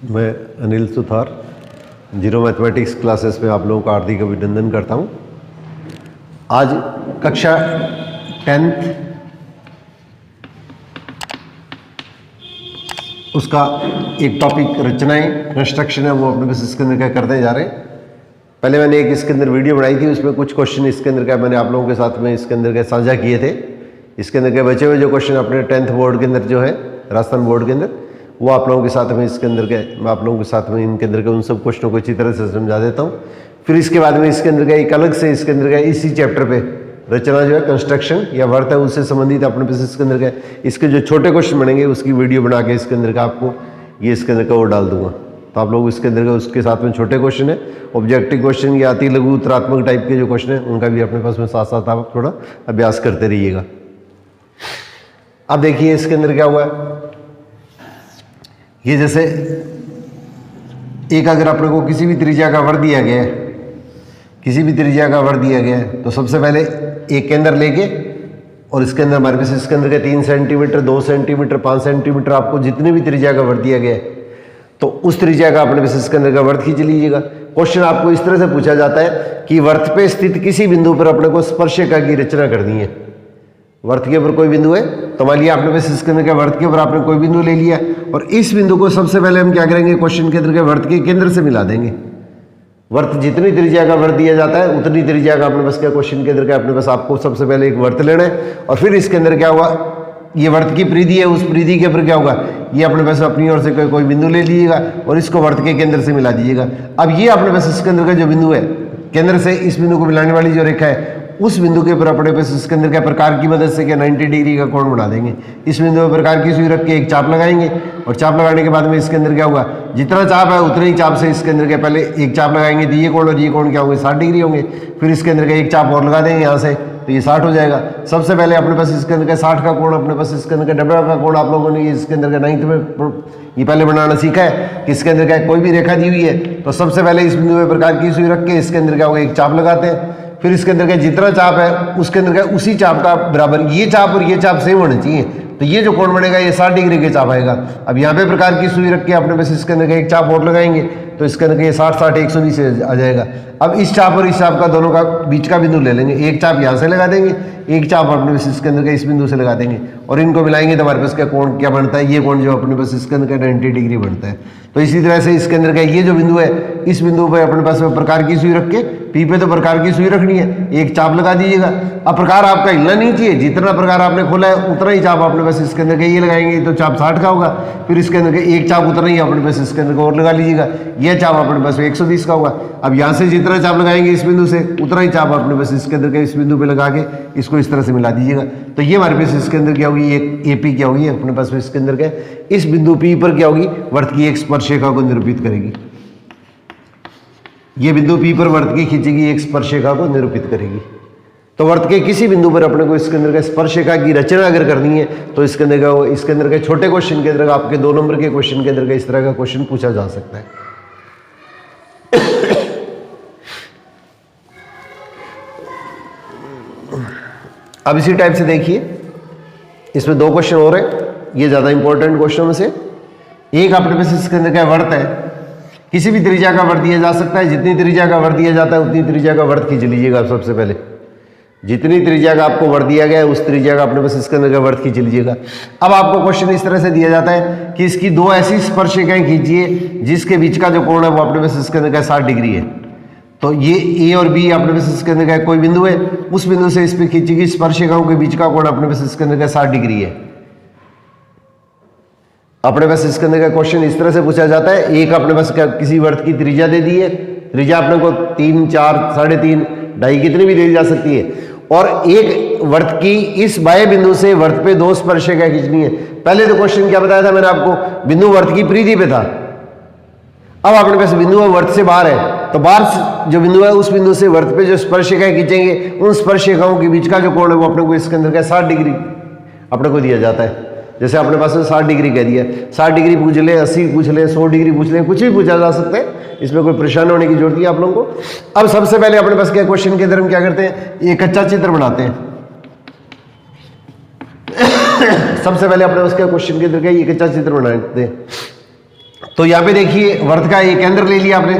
मैं Anil Suthar zero mathematics classes में आप लोगों का हार्दिक अभिनंदन करता हूं। आज कक्षा 10th उसका एक टॉपिक रचनाएं कंस्ट्रक्शन है, वो अपने बस इसके अंदर क्या करते जा रहे हैं। पहले मैंने एक इसके अंदर वीडियो बनाई थी, उसमें कुछ क्वेश्चन इसके अंदर क्या मैंने आप लोगों के साथ में इसके अंदर क्या साझा किए थे। इसके अंदर के बचे हुए जो क्वेश्चन अपने 10th बोर्ड के अंदर जो है राजस्थान बोर्ड के अंदर, वो आप लोगों के साथ में इसके अंदर के मैं आप लोगों के साथ में इनके अंदर के उन सब क्वेश्चनों को अच्छी तरह से समझा देता हूँ। फिर इसके बाद में इसके अंदर का एक अलग से इसके अंदर का इसी चैप्टर पे रचना जो है कंस्ट्रक्शन या वर्त है उससे संबंधित अपने पास इसके अंदर का इसके जो छोटे क्वेश्चन बनेंगे उसकी वीडियो बना के इसके अंदर का आपको ये इसके अंदर का वो डाल दूंगा। तो आप लोग इसके अंदर का उसके साथ में छोटे क्वेश्चन है, ऑब्जेक्टिव क्वेश्चन या अति लघु उत्तरात्मक टाइप के जो क्वेश्चन है उनका भी अपने पास में साथ साथ आप थोड़ा अभ्यास करते रहिएगा। अब देखिए इसके अंदर क्या हुआ है। ये जैसे एक अगर अपने को किसी भी त्रिज्या का वर्ग दिया गया है, किसी भी त्रिज्या का वर्ग दिया गया है, तो सबसे पहले एक के अंदर लेके और इसके अंदर हमारे पास इसके अंदर के 3 सेंटीमीटर 2 सेंटीमीटर 5 सेंटीमीटर आपको जितने भी त्रिज्या का वर्ग दिया गया है तो उस त्रिज्या का अपने पास इसके अंदर का वर्ग खींच लीजिएगा। क्वेश्चन आपको इस तरह से पूछा जाता है कि वर्त पे स्थित किसी बिंदु पर अपने को स्पर्शिका की रचना करनी है। वर्त के ऊपर कोई बिंदु है तो मान लिया आपने बस इसके अंदर के वर्त के ऊपर आपने कोई बिंदु ले लिया और इस बिंदु को सबसे पहले हम क्या करेंगे, क्वेश्चन के अंदर के वर्त के केंद्र से मिला देंगे। वर्त जितनी त्रिज्या का वर्त दिया जाता है उतनी त्रिज्या का अपने पास क्या क्वेश्चन के अंदर का अपने पास आपको सबसे पहले एक वर्त लेना है और फिर इसके अंदर क्या हुआ, ये वर्त की परिधि है, उस परिधि के ऊपर क्या होगा, ये अपने पास अपनी ओर से कोई बिंदु ले लीजिएगा और इसको वर्त के केंद्र से मिला दीजिएगा। अब ये अपने पास इसके अंदर का जो बिंदु है, केंद्र से इस बिंदु को मिलाने वाली जो रेखा है उस बिंदु के ऊपर अपने पास इसके अंदर क्या प्रकार की मदद से क्या 90 डिग्री का कोण बना देंगे। इस बिंदु पर प्रकार की सुई रख के एक चाप लगाएंगे और चाप लगाने के बाद में इसके अंदर क्या होगा, जितना चाप है उतने ही चाप से इसके अंदर क्या पहले एक चाप लगाएंगे तो ये कोण और ये कोण क्या होंगे 60 डिग्री होंगे। फिर इसके अंदर का एक चाप और लगा देंगे यहाँ से तो ये 60 हो जाएगा। सबसे पहले अपने पास इसके अंदर का 60 का कोण अपने पास इसके अंदर का डबल का कोण आप लोगों ने इसके अंदर का 9th में ये पहले बनाना सीखा है कि इसके अंदर क्या कोई भी रेखा दी हुई है तो सबसे पहले इस बिंदु में प्रकार की सुई रख के इसके अंदर क्या होगा एक चाप लगाते हैं। फिर इसके अंदर का जितना चाप है उसके अंदर का उसी चाप का बराबर ये चाप और ये चाप सेम होने चाहिए तो ये जो कोण बनेगा ये 60 डिग्री के चाप आएगा। अब यहाँ पे प्रकार की सुई रख के अपने पास इसके अंदर का एक चाप और लगाएंगे तो इसके अंदर ये 60 60 120 आ जाएगा। अब इस चाप और इस चाप का दोनों का बीच का बिंदु ले लेंगे, एक चाप यहाँ से लगा देंगे, एक चाप अपने पास इसके अंदर का इस बिंदु से लगा देंगे और इनको मिलाएंगे तो हमारे पास क्या कोण क्या बनता है, ये कोण जो अपने पास इसके अंदर का 90 डिग्री बनता है। तो इसी तरह से इसके अंदर का ये जो बिंदु है इस बिंदु पर अपने पास प्रकार की सुई रख के पी पे तो प्रकार की सुई रखनी है, एक चाप लगा दीजिएगा। अब प्रकार आपका हिलना नहीं चाहिए, जितना प्रकार आपने खोला है उतना ही चाप अपने पास इसके अंदर के ये लगाएंगे तो चाप 60 का होगा। फिर इसके अंदर के एक चाप उतना ही अपने पास इसके अंदर और लगा लीजिएगा, यह चाप अपने पास 120 का होगा। अब यहाँ से जितना चाप लगाएंगे इस बिंदु से उतना ही चाप अपने पास इसके अंदर के इस बिंदु पे लगा के इसको इस तरह से मिला दीजिएगा। तो ये हमारे पास इसके अंदर क्या होगी, एक एपी क्या होगी अपने पास इसके अंदर क्या इस बिंदु पी पर क्या होगी, वर्त की एक स्पर्शरेखा को निरूपित करेगी। ये बिंदु पी पर वर्त की खींचेगी एक स्पर्शरेखा को निरूपित करेगी। तो वर्त के किसी बिंदु पर अपने को इसके अंदर का स्पर्शरेखा की रचना अगर करनी है तो इसके अंदर का इसके अंदर के छोटे क्वेश्चन के अंदर का आपके 2 नंबर के क्वेश्चन के अंदर का इस तरह का क्वेश्चन पूछा जा सकता है। अब इसी टाइप से देखिए इसमें 2 क्वेश्चन और है, ये ज्यादा इंपॉर्टेंट क्वेश्चन में से एक अपने पास इसके अंदर क्या वर्त है, किसी भी त्रिज्या का वर्त दिया जा सकता है, जितनी त्रिज्या का वर्त दिया जाता है उतनी त्रिज्या का वर्त खींच लीजिएगा। सबसे पहले जितनी त्रिज्या का आपको वर्त दिया गया है उस त्रिज्या का अपने पास इसके अंदर का वर्त खींच लीजिएगा। अब आपको क्वेश्चन इस तरह से दिया जाता है कि इसकी 2 ऐसी स्पर्शरेखाएं खींचिए जिसके बीच का जो कोण है वो अपने पास इसके अंदर का 60 डिग्री है। तो ये ए और बी अपने पास इसके अंदर का कोई बिंदु है, उस बिंदु से इस पर खींचेगी स्पर्शरेखाओं के बीच का कोण अपने पास इसके अंदर का 60 डिग्री है। अपने पास इसके अंदर का क्वेश्चन इस तरह से पूछा जाता है, एक अपने पास किसी वर्त की त्रिज्या दे दी है, त्रिज्या अपने को 3 4 3.5 2.5 कितनी भी दी जा सकती है और एक वर्त की इस बाह्य बिंदु से वर्त पे 2 स्पर्शरेखाएं खींचनी है। पहले तो क्वेश्चन क्या बताया था मैंने आपको, बिंदु वर्त की परिधि पे था। अब अपने पास बिंदु वर्त से बाहर है तो बाहर जो बिंदु है उस बिंदु से वर्त पे जो स्पर्शरेखाएं खींचेंगे उन स्पर्शरेखाओं के बीच का जो कोण है वो अपने को इसके अंदर का 60 डिग्री अपने को दिया जाता है। जैसे अपने पास 60 डिग्री कह दिया, 60 डिग्री पूछ ले, 80 पूछ ले, 100 डिग्री पूछ ले, कुछ भी पूछा जा सकता है, इसमें कोई परेशान होने की जरूरत नहीं है आप लोगों को। अब सबसे पहले अपने पास क्या क्वेश्चन के अंदर हम क्या करते हैं, ये कच्चा चित्र बनाते हैं। सबसे पहले अपने पास क्या क्वेश्चन के अंदर क्या ये कच्चा चित्र बनाते हैं। तो यहाँ पे देखिए वर्त का ये केंद्र ले लिया आपने,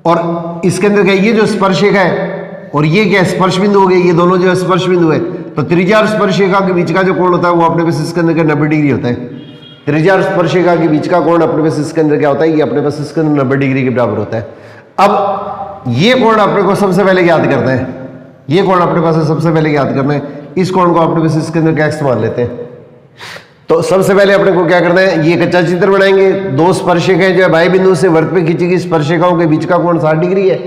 और इसके अंदर क्या ये जो स्पर्शरेखा है और ये क्या स्पर्श बिंदु हो गए, ये दोनों जो स्पर्श बिंदु है, तो त्रिज्या और स्पर्शरेखा के बीच का जो कोण होता है वो अपने पास इसके अंदर 90 डिग्री होता है। त्रिज्या और स्पर्शरेखा के बीच का कोण अपने पास इसके अंदर क्या होता है, ये अपने पास इसके अंदर 90 डिग्री के बराबर होता है। अब ये कोण अपने को सबसे पहले याद करना है, ये कोण अपने पास सबसे पहले याद करना है, इस कोण को अपने पास इसके अंदर क्या मान लेते हैं। तो सबसे पहले अपने को क्या करना है, ये कच्चा चित्र बनाएंगे। दो स्पर्शरेखाएं जो है बाह्य बिंदु से वर्त पे खींची गई स्पर्शरेखाओं के बीच का कोण 60 डिग्री है,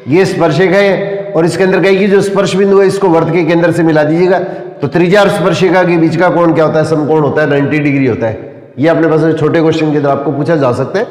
ये स्पर्शरेखा है, और इसके अंदर कहेगी जो स्पर्श बिंदु है इसको वर्त के केंद्र से मिला दीजिएगा। तो त्रिज्या और स्पर्शरेखा के बीच का कोण क्या होता है, समकोण होता है, 90 डिग्री होता है। ये अपने पास छोटे क्वेश्चन के अंदर आपको पूछा जा सकता है।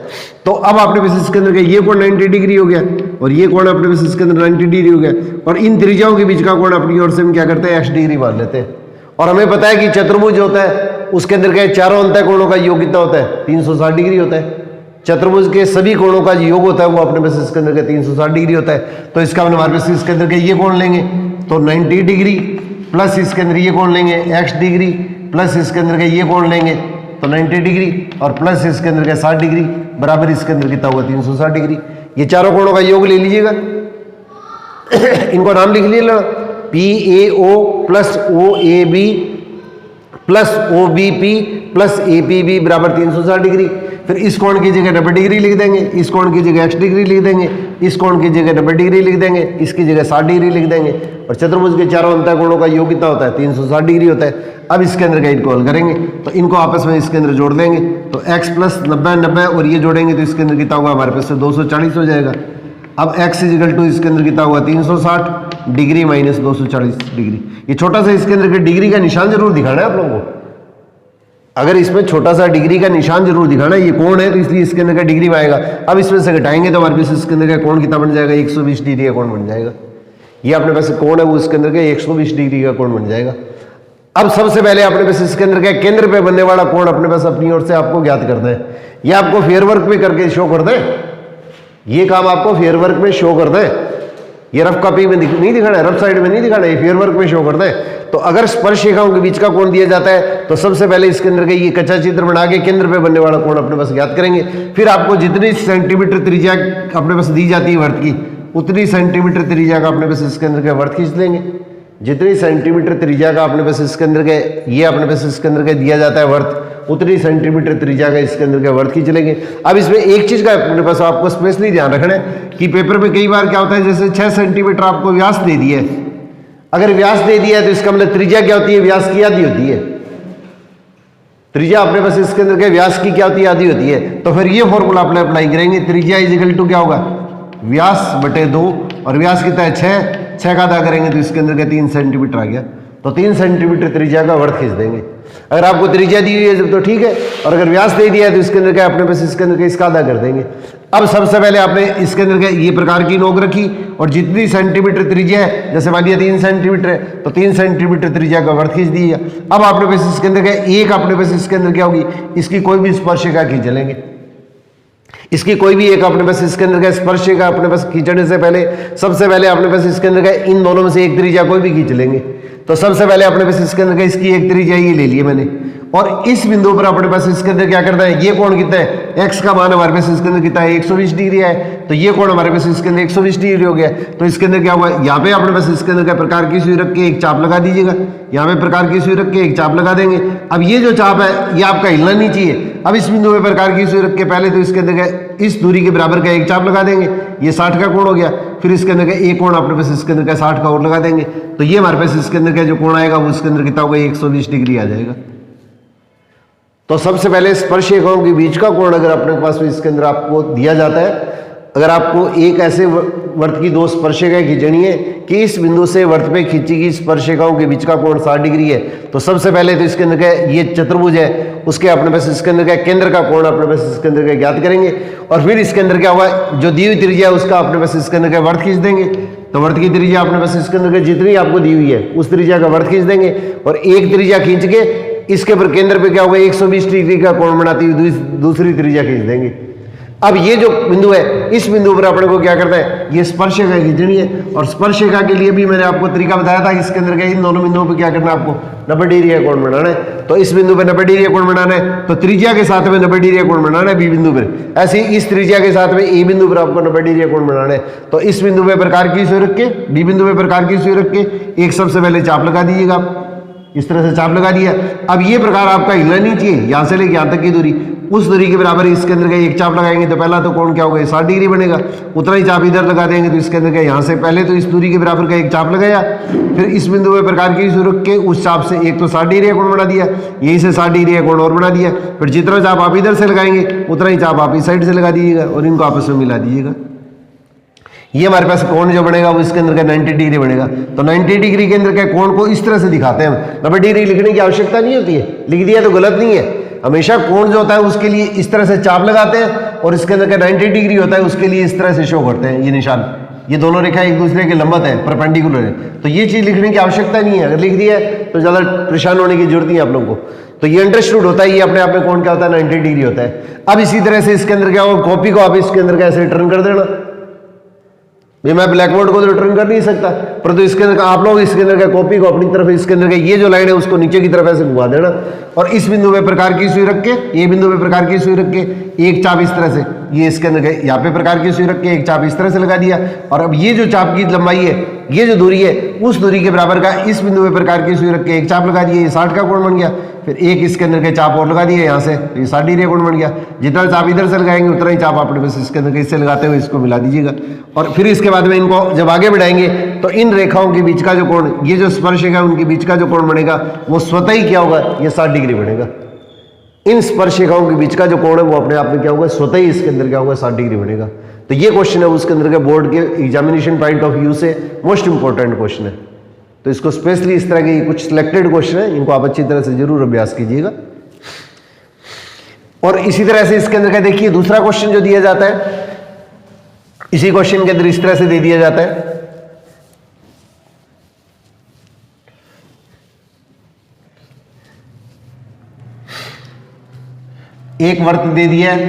तो अब आपने पास इसके अंदर ये कोण 90 डिग्री हो गया, और ये कोण अपने पास इसके अंदर 90 डिग्री हो गया, और इन त्रिज्याओं के बीच का कोण अपनी ओर से हम क्या करते हैं, x डिग्री मान लेते हैं। और हमें पता है कि चतुर्भुज होता है उसके अंदर क्या चारों अंतः कोणों का योग कितना होता है, 360 डिग्री होता है। चतुर्भुज के सभी कोणों का योग होता है वो अपने पास इसके अंदर 360 डिग्री होता है। तो इसका हमारे पास इसके अंदर ये कोण लेंगे तो 90 डिग्री प्लस इसके अंदर ये कोण लेंगे x डिग्री प्लस इसके अंदर ये कोण लेंगे तो 90 डिग्री और प्लस इसके अंदर 60 डिग्री बराबर इसके अंदर कितना होगा 360 डिग्री। ये चारों कोणों का योग ले लीजिएगा, इनको नाम लिख लीजिए, PAO plus OAB plus OBP plus APB बराबर 360 डिग्री। फिर इस कोण की जगह 90 डिग्री लिख देंगे, इस कोण की जगह x डिग्री लिख देंगे, इस कोण की जगह 90 डिग्री लिख देंगे, इसकी जगह 60 डिग्री लिख देंगे। और चतुर्भुज के चारों अंतः कोणों का योग कितना होता है, 360 डिग्री होता है। अब इसके अंदर का इनको हल करेंगे तो इनको आपस में इसके अंदर जोड़ देंगे, तो x प्लस 90 और ये जोड़ेंगे तो इसके अंदर कितना होगा हमारे पास 240 हो जाएगा। अब x इजिकल टू इसके अंदर कितना होगा 360 डिग्री माइनस 240 डिग्री। ये छोटा सा इसके अंदर डिग्री का निशान जरूर दिखाना है आप लोगों को, अगर इसमें छोटा सा डिग्री का निशान जरूर दिखाना है। ये कोण है तो इसलिए इसके अंदर का डिग्री में आएगा। अब इसमें से घटाएंगे तो हमारे पास इसके अंदर का कोण कितना बन जाएगा, 120 डिग्री का कोण बन जाएगा। ये अपने पास कोण है वो इसके अंदर का 120 डिग्री का कोण बन जाएगा। अब सबसे पहले अपने पास इसके अंदर का केंद्र पे बनने वाला कोण अपने पास अपनी ओर से आपको ज्ञात करना है। ये आपको फेयर वर्क में करके शो कर दें, ये काम आपको फेयर वर्क में शो कर दें। ये रफ कॉपी में नहीं दिखाना है, रफ साइड में नहीं दिखाना है, ये फेयर वर्क में शो कर दें। तो अगर स्पर्शरेखाओं के बीच का कोण दिया जाता है तो सबसे पहले इसके अंदर का ये कच्चा चित्र बना के केंद्र पे बनने वाला कोण अपने पास ज्ञात करेंगे। फिर आपको जितनी सेंटीमीटर त्रिज्या अपने पास दी जाती है वर्त की, उतनी सेंटीमीटर त्रिज्या का अपने पास इसके अंदर का वर्त खींच लेंगे। जितनी सेंटीमीटर त्रिज्या का अपने पास इसके अंदर का ये अपने पास इसके अंदर का दिया जाता है वर्त, उतनी सेंटीमीटर त्रिज्या का इसके अंदर का वर्त खींच लेंगे। अब इसमें एक चीज का अपने पास आपको स्पेशली ध्यान रखना है कि पेपर में कई बार क्या होता है, जैसे 6 सेंटीमीटर आपको व्यास दे दिया है, अगर व्यास दे दिया है तो इसका मतलब त्रिज्या क्या होती है, व्यास की आधी होती है। त्रिज्या अपने पास इसके अंदर के व्यास की क्या होती है, आधी होती है। तो फिर ये फॉर्मूला अपने अप्लाई करेंगे, त्रिज्या इजिकल टू क्या होगा, व्यास बटे 2, और व्यास कितना है 6 का आधा करेंगे तो इसके अंदर का 3 सेंटीमीटर आ गया। तो 3 सेंटीमीटर त्रिज्या का वर्त खींच देंगे। अगर आपको त्रिज्या दी हुई है तो ठीक है, और अगर व्यास दे दिया है तो इसके अंदर क्या अपने पास इसके अंदर का इसका आधा कर देंगे। अब सबसे पहले आपने इसके अंदर का ये प्रकार की नोक रखी और जितनी सेंटीमीटर त्रिज्या है, जैसे मान लिया 3 सेंटीमीटर है तो 3 सेंटीमीटर त्रिज्या का वर्त खींच दिया। अब आपने पास इसके अंदर का एक अपने पास इसके अंदर क्या होगी, इसकी कोई भी स्पर्शरेखा खींच लेंगे। इसकी कोई भी एक अपने पास इसके अंदर का स्पर्शरेखा अपने पास खींचने से पहले सबसे पहले अपने पास इसके अंदर का इन दोनों में से एक त्रिज्या कोई भी खींच लेंगे। तो सबसे पहले अपने पास इसके अंदर का इसकी एक त्रिज्या ये ले लिए मैंने, और इस बिंदु पर अपने पास इसके अंदर क्या करना है, ये कोण कितना है, x का मान हमारे पास इसके अंदर कितना है 120 डिग्री है। तो ये कोण हमारे पास इसके अंदर 120 डिग्री हो गया। तो इसके अंदर क्या हुआ, यहाँ पे अपने पास इसके अंदर क्या प्रकार की सुई रख के एक चाप लगा दीजिएगा, यहाँ पे प्रकार की सुई रख के एक चाप लगा देंगे। अब ये जो चाप है ये आपका हिलना नहीं चाहिए। अब इस बिंदु पे प्रकार की सुई रख के पहले तो इसके अंदर का इस दूरी के बराबर का एक चाप लगा देंगे, ये 60 का कोण हो गया। फिर इसके अंदर का एक कोण अपने पास इसके अंदर का 60 का और लगा देंगे, तो ये हमारे पास इसके अंदर का जो कोण आएगा वो इसके अंदर कितना होगा 120 डिग्री आ जाएगा। तो सबसे पहले स्पर्शरेखाओं के बीच का कोण अगर अपने पास इसके अंदर आपको दिया जाता है, अगर आपको एक ऐसे वर्त की 2 स्पर्शरेखाएं खींचनी है कि इस बिंदु से वर्त पे खींची गई स्पर्शरेखाओं के बीच का कोण 60 डिग्री है, तो सबसे पहले तो इसके अंदर का ये चतुर्भुज है उसके अपने पास इसके अंदर का केंद्र का कोण अपने पास इसके अंदर का ज्ञात करेंगे। और फिर इसके अंदर क्या हुआ, जो दी हुई त्रिज्या उसका अपने पास इसके अंदर का वर्त खींच देंगे। तो वर्त की त्रिज्या अपने पास इसके अंदर जितनी आपको दी हुई है उस त्रिज्या का वर्त खींच देंगे, और एक त्रिज्या खींच के इसके पर केंद्र पे क्या होगा 120 डिग्री का कोण बनाती हुई दूसरी त्रिज्या खींच देंगे। अब ये जो बिंदु है, इस बिंदु पर अपने को क्या करना है, ये स्पर्शिका खींचनी है। और स्पर्शिका के लिए भी मैंने आपको तरीका बताया था, इसके अंदर इन दोनों बिंदुओं पे क्या करना है, आपको 90 डिग्री का कोण बनाना है। तो इस बिंदु पे 90 डिग्री का कोण बनाना है, तो त्रिज्या के साथ में 90 डिग्री का कोण बनाना है बी बिंदु पर। ऐसे ही इस त्रिज्या के साथ में ए बिंदु पर आपको 90 डिग्री का कोण बनाना है। तो इस बिंदु पे प्रकार की सुई रख के, बी बिंदु पे प्रकार की सुई रख के एक सबसे पहले चाप लगा दीजिएगा आप, इस तरह से चाप लगा दिया। अब ये प्रकार आपका हिलना नहीं चाहिए, यहां से लेके यहां तक की दूरी, उस दूरी के बराबर इसके अंदर का एक चाप लगाएंगे तो पहला तो कोण क्या होगा, 60 डिग्री बनेगा। उतना ही चाप इधर लगा देंगे तो इसके अंदर का यहां से पहले तो इस दूरी के बराबर का एक चाप लगाया, फिर इस बिंदु पे प्रकार की सुई रख के उस चाप से एक तो 60 डिग्री का कोण बना दिया, यहीं से 60 डिग्री का कोण और बना दिया। फिर जितना चाप आप इधर से लगाएंगे उतना ही चाप आप इस साइड से लगा दीजिएगा और इनको आपस में मिला दीजिएगा। ये हमारे पास कोण जो बनेगा वो इसके अंदर का 90 डिग्री बनेगा। तो 90 डिग्री के अंदर के कोण को इस तरह से दिखाते हैं। 90 डिग्री लिखने की आवश्यकता नहीं होती है, लिख दिया तो गलत नहीं है। हमेशा कोण जो होता है उसके लिए इस तरह से चाप लगाते हैं और इसके अंदर का 90 डिग्री होता है उसके लिए इस तरह से शो करते हैं। ये निशान, ये दोनों रेखा एक दूसरे के लंबवत है, परपेंडिकुलर है। तो ये चीज लिखने की आवश्यकता नहीं है, अगर लिख दिया है तो ज्यादा परेशान होने की जरूरत नहीं है आप लोगों को। तो ये अंडरस्टूड होता है, ये अपने आप में कोण क्या होता है, 90 डिग्री होता है। अब इसी तरह से इसके अंदर क्या होगा, कॉपी को आप इसके अंदर कैसे टर्न कर देना। मैं ब्लैक बोर्ड को तो रिटर्न कर नहीं सकता, परंतु इसके अंदर आप लोग इसके अंदर का कॉपी को अपनी तरफ इसके अंदर का ये जो लाइन है उसको नीचे की तरफ ऐसे घुमा देना और इस बिंदु पे प्रकार की सुई रख के, ये बिंदु पे प्रकार की सुई रख के एक चाप इस तरह से, ये इसके अंदर यहाँ पे प्रकार की सुई रख के एक चाप इस तरह से लगा दिया। और अब ये जो चाप की लंबाई है, ये जो दूरी है, उस दूरी के बराबर का इस बिंदु पे प्रकार की सुई रख के एक चाप लगा दिया, ये 60 का कोण बन गया। फिर एक इसके अंदर के चाप और लगा दिए यहाँ से, ये 60 डिग्री कोण बन गया। जितना चाप इधर से लगाएंगे उतना ही चाप अपने बस इसके अंदर इससे लगाते हुए इसको मिला दीजिएगा। और फिर इसके बाद में इनको जब आगे बढ़ाएंगे तो इन रेखाओं के बीच का जो कोण, ये जो स्पर्शिका उनके बीच का जो कोण बनेगा वो स्वतः ही क्या होगा, ये 60 डिग्री बनेगा। इन स्पर्शिकाओं के बीच का जो कोण है वो अपने आप में क्या होगा, स्वतः ही इसके अंदर क्या होगा, 60 डिग्री बनेगा। तो ये क्वेश्चन है उसके अंदर के बोर्ड के एग्जामिनेशन पॉइंट ऑफ व्यू से मोस्ट इंपॉर्टेंट क्वेश्चन है। तो इसको स्पेशली इस तरह के कुछ सिलेक्टेड क्वेश्चन है, इनको आप अच्छी तरह से जरूर अभ्यास कीजिएगा। और इसी तरह से इसके अंदर का देखिए दूसरा क्वेश्चन जो दिया जाता है, इसी क्वेश्चन के अंदर इस तरह से दे दिया जाता है, एक वर्त दे दिया है,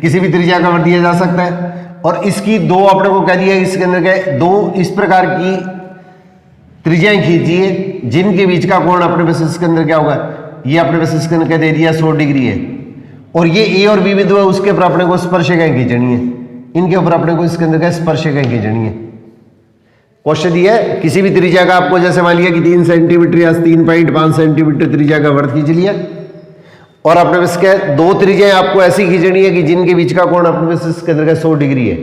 किसी भी त्रिज्या का वर्त दिया जा सकता है और इसकी दो अपने को कह दिया, इसके अंदर के दो इस प्रकार की त्रिज्याएं खींचिए जिनके बीच का कोण अपने बस इसके अंदर क्या होगा, ये अपने बस इसके अंदर क्या दे दिया, 100 डिग्री है। और ये ए और बी बिंदु है, उसके ऊपर अपने को स्पर्शिकाएं खींचनी है, इनके ऊपर अपने को इसके अंदर क्या स्पर्शिकाएं खींचनी है। क्वेश्चन दिया है किसी भी त्रिज्या का, आपको जैसे मान लिया कि 3 सेंटीमीटर या 3.5 सेंटीमीटर त्रिज्या का वर्त खींच लिया और अपने बस क्या दो त्रिज्याएं आपको ऐसी खींचनी है कि जिनके बीच का कोण अपने बस इसके अंदर का 100 डिग्री है।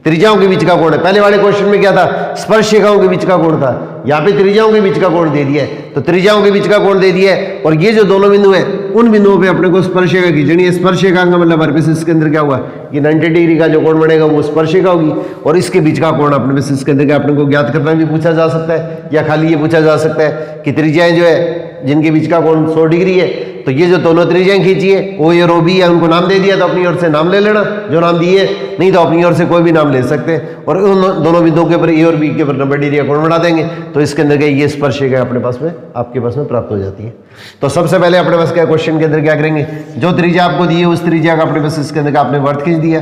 त्रिज्याओं के बीच का कोण है, पहले वाले क्वेश्चन में क्या था, स्पर्शिकाओं के बीच का कोण था, यहाँ पे त्रिज्याओं के बीच का कोण दे दिया है। तो त्रिज्याओं के बीच का कोण दे दिया है और ये जो दोनों बिंदु है उन बिंदुओं पे अपने को स्पर्शिका खींचनी है। स्पर्शिका का मतलब हमारे पास इसके अंदर क्या हुआ, ये 90 डिग्री का जो कोण बनेगा वो स्पर्शिका होगी और इसके बीच का कोण अपने पास इसके अंदर अपने को ज्ञात करना भी पूछा जा सकता है, या खाली ये पूछा जा सकता है कि त्रिज्याएं जो है जिनके बीच का कोण 100 डिग्री है, तो ये जो दोनों त्रिज्याएं खींचिए ओ ए और ओ बी है, उनको नाम दे दिया तो अपनी ओर से नाम ले लेना जो नाम दिए, नहीं तो अपनी ओर से कोई भी नाम ले सकते हैं और उन दोनों बिंदुओं के ऊपर ए और बी के ऊपर 90 डिग्री का कोण बना देंगे तो इसके अंदर ये स्पर्शिका अपने पास में आपके पास में प्राप्त हो जाती है। तो सबसे पहले अपने पास क्या क्वेश्चन के अंदर क्या करेंगे, जो त्रिज्या आपको दी है उस त्रिज्या का अपने पास इसके अंदर आपने वर्त खींच दिया,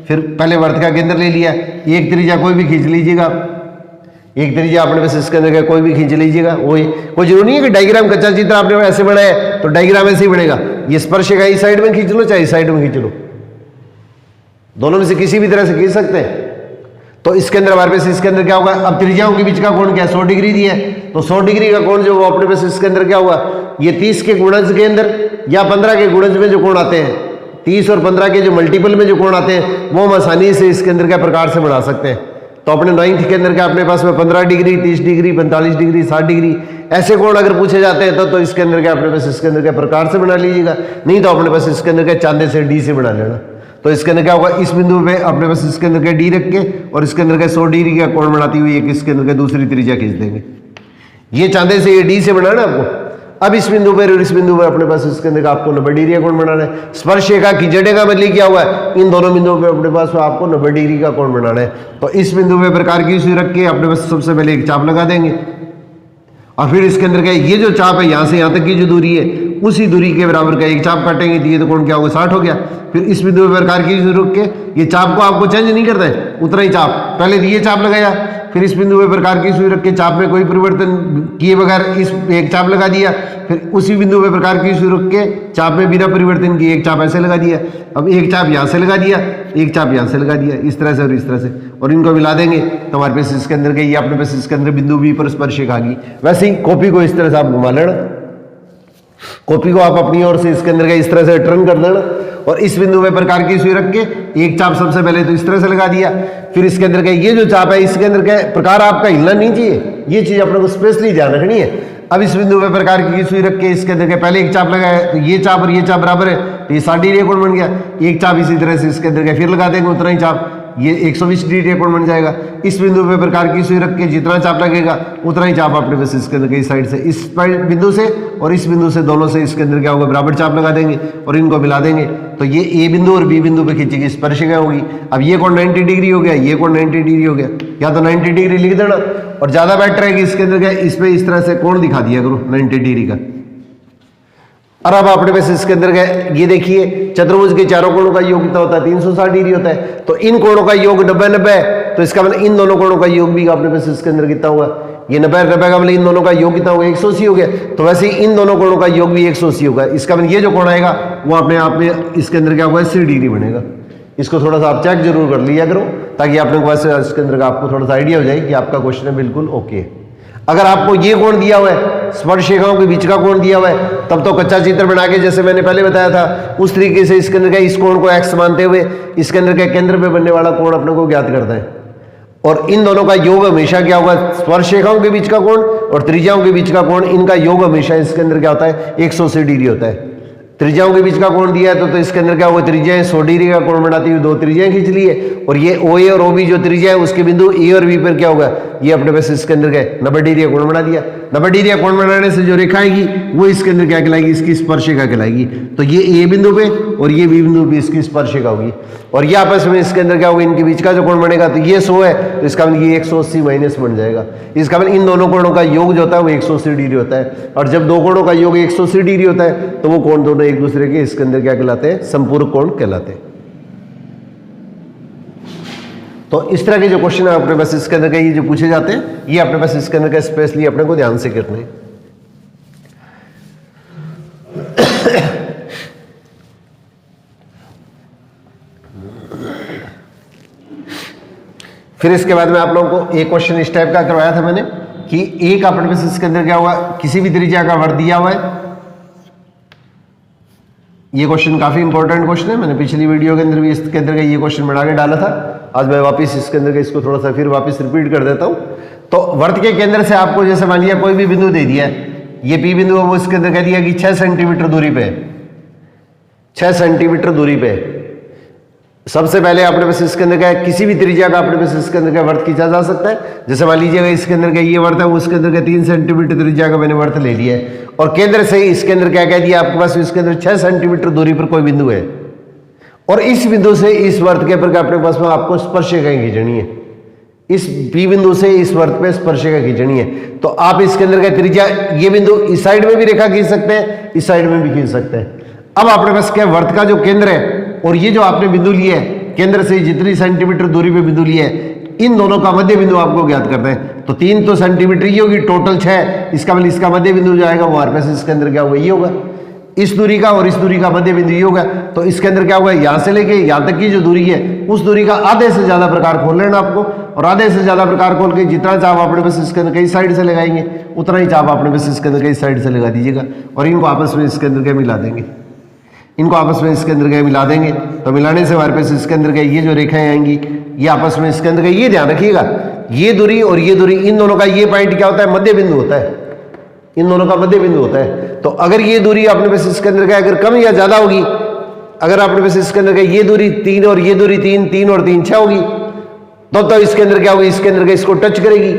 फिर पहले वर्त का केंद्र ले लिया, एक त्रिज्या कोई भी खींच लीजिएगा, एक त्रिज्या अपने पास इसके अंदर कोई भी खींच लीजिएगा। वही कोई जरूरी नहीं है कि डायग्राम कच्चा चित्र आपने ऐसे बनाया है तो डायग्राम ऐसे ही बनेगा, ये स्पर्शिका इस साइड में खींच लो चाहे इस साइड में खींच लो, दोनों में से किसी भी तरह से खींच सकते हैं। तो इसके अंदर हमारे पास इसके अंदर क्या होगा, अब त्रिज्याओं के बीच का कोण क्या है, 100 डिग्री दी है, तो 100 डिग्री का कोण जो वो अपने पास इसके अंदर क्या हुआ, ये 30 के गुणज के अंदर या 15 के गुणज में जो कोण आते हैं, 30 और 15 के जो मल्टीपल में जो कोण आते हैं वो हम आसानी से इसके अंदर क्या प्रकार से बना सकते हैं। तो अपने 9th के अंदर क्या अपने पास में 15 डिग्री, 30 डिग्री, 45 डिग्री, 60 डिग्री ऐसे कोण अगर पूछे जाते हैं तो इसके अंदर क्या अपने पास इसके अंदर क्या प्रकार से बना लीजिएगा, नहीं तो अपने पास इसके अंदर क्या चांदे से डी से बना लेना। तो इसके अंदर क्या होगा, इस बिंदु पे अपने पास इसके अंदर क्या डी रख के और इसके अंदर क्या 100 डिग्री का कोण बनाती हुई एक इसके अंदर क्या दूसरी त्रिज्या खींच देंगे, ये चांदे से ये डी से बनाना आपको। अब इस बिंदु पर और इस बिंदु पर अपने पास इसके अंदर आपको 90 डिग्री का कोण बनाना है। स्पर्शिका की जड़े का मतलब क्या हुआ है, इन दोनों बिंदुओं पे अपने पास आपको 90 डिग्री का कोण बनाना है। तो इस बिंदु पे प्रकार की सुई रख के अपने पास सबसे पहले एक चाप लगा देंगे और फिर इसके अंदर क्या ये जो चाप है यहाँ से यहाँ तक की जो दूरी है उसी दूरी के बराबर का एक चाप काटेंगे तो ये तो कोण क्या होगा 60 हो गया। फिर इस बिंदु पर प्रकार की रुक के ये चाप को आपको चेंज नहीं करता है, उतना ही चाप, पहले ये चाप लगाया, फिर इस बिंदु पर प्रकार की सुई रख के चाप में कोई परिवर्तन किए बगैर इस एक चाप लगा दिया, फिर उसी बिंदु पर प्रकार की सुई रख के चाप में बिना परिवर्तन किए एक चाप ऐसे लगा दिया। अब एक चाप यहाँ से लगा दिया, एक चाप यहाँ से लगा दिया, इस तरह से और इस तरह से, और इनको मिला देंगे तो हमारे पास इसके अंदर के ये अपने पास इसके अंदर बिंदु बी पर स्पर्शरेखा आ गई। वैसे ही कॉपी को इस तरह से आप घुमा लेना, कॉपी को आप अपनी ओर से इसके अंदर का इस तरह से टर्न कर देना और इस बिंदु में प्रकार की सुई रख के एक चाप सबसे पहले तो इस तरह से लगा दिया, फिर इसके अंदर का ये जो चाप है इसके अंदर का प्रकार आपका हिलना नहीं चाहिए, ये चीज अपने को स्पेशली ध्यान रखनी है। अब इस बिंदु पे प्रकार की सुई रख के इसके अंदर के पहले एक चाप लगाया तो ये चाप और ये चाप बराबर है तो ये 60 डिग्री कोण बन गया। एक चाप इसी तरह से इसके अंदर के फिर लगा देंगे उतना ही चाप, ये 120 डिग्री कोण बन जाएगा। इस बिंदु पे प्रकार की सुई रख के जितना चाप लगेगा उतना ही चाप अपने पास इसके अंदर के इस साइड से इस बिंदु से और इस बिंदु से दोनों से इसके अंदर क्या होगा बराबर चाप लगा देंगे और इनको मिला देंगे तो ये ए बिंदु और बी बिंदु पे खींचेगी स्पर्शिका होगी। अब ये कोण 90 डिग्री हो गया, ये कोण 90 डिग्री हो गया, या तो 90 डिग्री लिख देना और ज्यादा बेटर है कि इसके अंदर क्या इस पे इस तरह से कोण दिखा दिया करो 90 डिग्री का। और अब अपने पास इसके अंदर ये देखिए चतुर्भुज के चारों कोणों का योग कितना होता है 360 डिग्री होता है, तो इन कोणों का योग 90-90 है, तो इसका मतलब इन दोनों कोणों का योग भी अपने पास इसके अंदर कितना हुआ, ये 90-90 का मतलब इन दोनों का योग कितना होगा 180 हो गया, तो वैसे ही इन दोनों कोणों का योग भी 180 होगा। इसका मतलब ये जो कोण आएगा वो अपने आप में इसके अंदर क्या होगा 80 डिग्री बनेगा। इसको थोड़ा सा आप चेक जरूर कर लिया करो ताकि आपने पास इसके अंदर का आपको थोड़ा सा आइडिया हो जाए कि आपका क्वेश्चन है बिल्कुल ओके। अगर आपको ये कोण दिया हुआ है स्पर्शरेखाओं के बीच का कोण दिया हुआ है तब तो कच्चा चित्र बना के जैसे मैंने पहले बताया था उस तरीके से इसके अंदर का इस कोण को x मानते हुए इसके अंदर के केंद्र पे बनने वाला कोण अपने को ज्ञात करता है और इन दोनों का योग हमेशा क्या होगा स्पर्शरेखाओं के बीच का कोण और त्रिज्याओं के बीच का कोण, इनका योग हमेशा इसके अंदर क्या होता है 180 डिग्री होता है। त्रिज्याओं के बीच का कोण दिया है तो इसके अंदर क्या होगा त्रिज्याएं 100 डिग्री का कोण बनाती हुई दो त्रिज्याएं खींच लिए और ये ओ ए और ओ बी जो त्रिज्या है उसके बिंदु ए और बी पर क्या होगा ये अपने पास इसके अंदर क्या 90 डिग्री का कोण बना दिया। 90 डिग्री का कोण बनाने से जो रेखा आएगी वो इसके अंदर क्या कहलाएगी इसकी स्पर्शिका कहलाएगी। तो ये ए बिंदु पे और ये बी बिंदु पे इसकी स्पर्शिका होगी और ये आपस में इसके अंदर क्या होगा इनके बीच का जो कोण बनेगा तो ये 100 है तो इसका मतलब ये 180 माइनस बन जाएगा। इसका मतलब इन दोनों कोणों का योग जो होता है वो 180 डिग्री होता है और जब दो कोणों का योग 180 डिग्री होता है तो वो कोण दोनों एक दूसरे के इसके अंदर क्या कहलाते हैं संपूरक कोण कहलाते हैं। तो इस तरह के जो क्वेश्चन है अपने पास इसके अंदर ये जो पूछे जाते हैं ये अपने पास इसके अंदर का स्पेशली अपने को ध्यान से करने हैं। फिर इसके बाद में आप लोगों को एक क्वेश्चन इस टाइप का करवाया था मैंने कि एक अपने पास इसके अंदर क्या हुआ किसी भी त्रिज्या का वर्ग दिया हुआ है। ये क्वेश्चन काफी इंपॉर्टेंट क्वेश्चन है, मैंने पिछली वीडियो के अंदर भी इसके अंदर का ये क्वेश्चन बना के डाला था। आज मैं वापस इसके अंदर का इसको थोड़ा सा फिर वापस रिपीट कर देता हूं। तो वर्त के केंद्र से आपको जैसे मान लिया कोई भी बिंदु दे दिया है, ये पी बिंदु है वो इसके अंदर कह दिया कि 6 सेंटीमीटर दूरी पे 6 सेंटीमीटर दूरी पे सबसे पहले अपने पास इसके अंदर का किसी भी त्रिज्या का अपने पास इसके अंदर का वर्त खींचा जा सकता है। जैसे मान लीजिएगा इसके अंदर का ये वर्त है वो इसके अंदर का 3 सेंटीमीटर त्रिज्या का मैंने वर्त ले लिया है और केंद्र से इसके अंदर क्या कह दिया आपके पास इसके अंदर 6 सेंटीमीटर दूरी पर कोई बिंदु है और इस बिंदु से इस वर्त के पर अपने पास में आपको स्पर्शरेखा खींचनी है। इस पी बिंदु से इस वर्त पे स्पर्शरेखा खींचनी है तो आप इसके अंदर का त्रिज्या ये बिंदु इस साइड में भी रेखा खींच सकते हैं इस साइड में भी खींच सकते हैं। अब अपने पास क्या वर्त का जो केंद्र है और ये जो आपने बिंदु लिया है केंद्र से जितनी सेंटीमीटर दूरी पे बिंदु लिया है इन दोनों का मध्य बिंदु आपको ज्ञात करना है। तो 3 तो सेंटीमीटर ही होगी टोटल 6, इसका मतलब इसका मध्य बिंदु जाएगा वो हमारे पास इसके अंदर क्या होगा ये होगा इस दूरी का और इस दूरी का मध्य बिंदु ये होगा। तो इसके अंदर क्या होगा यहाँ से लेके यहाँ तक की जो दूरी है उस दूरी का आधे से ज्यादा प्रकार खोल लेना आपको और आधे से ज्यादा प्रकार खोल के जितना चाप अपने पास इसके अंदर कई साइड से लगाएंगे उतना ही चाप अपने पास इसके अंदर कई साइड से लगा दीजिएगा और इनको आपस में इसके अंदर क्या मिला देंगे इनको आपस में इसके अंदर क्या मिला देंगे। तो मिलाने से हमारे पास इसके अंदर क्या ये जो रेखाएं आएंगी ये आपस में इसके अंदर का ये ध्यान रखिएगा ये दूरी और ये दूरी इन दोनों का ये पॉइंट क्या होता है मध्य बिंदु होता है, इन दोनों का मध्य बिंदु होता है। तो अगर ये दूरी अपने पास इसके अंदर का अगर कम या ज्यादा होगी अगर अपने पास इसके अंदर का ये दूरी 3 और ये दूरी 3 और 3 6 होगी तो इसके अंदर क्या होगी इसके अंदर का इसको टच करेगी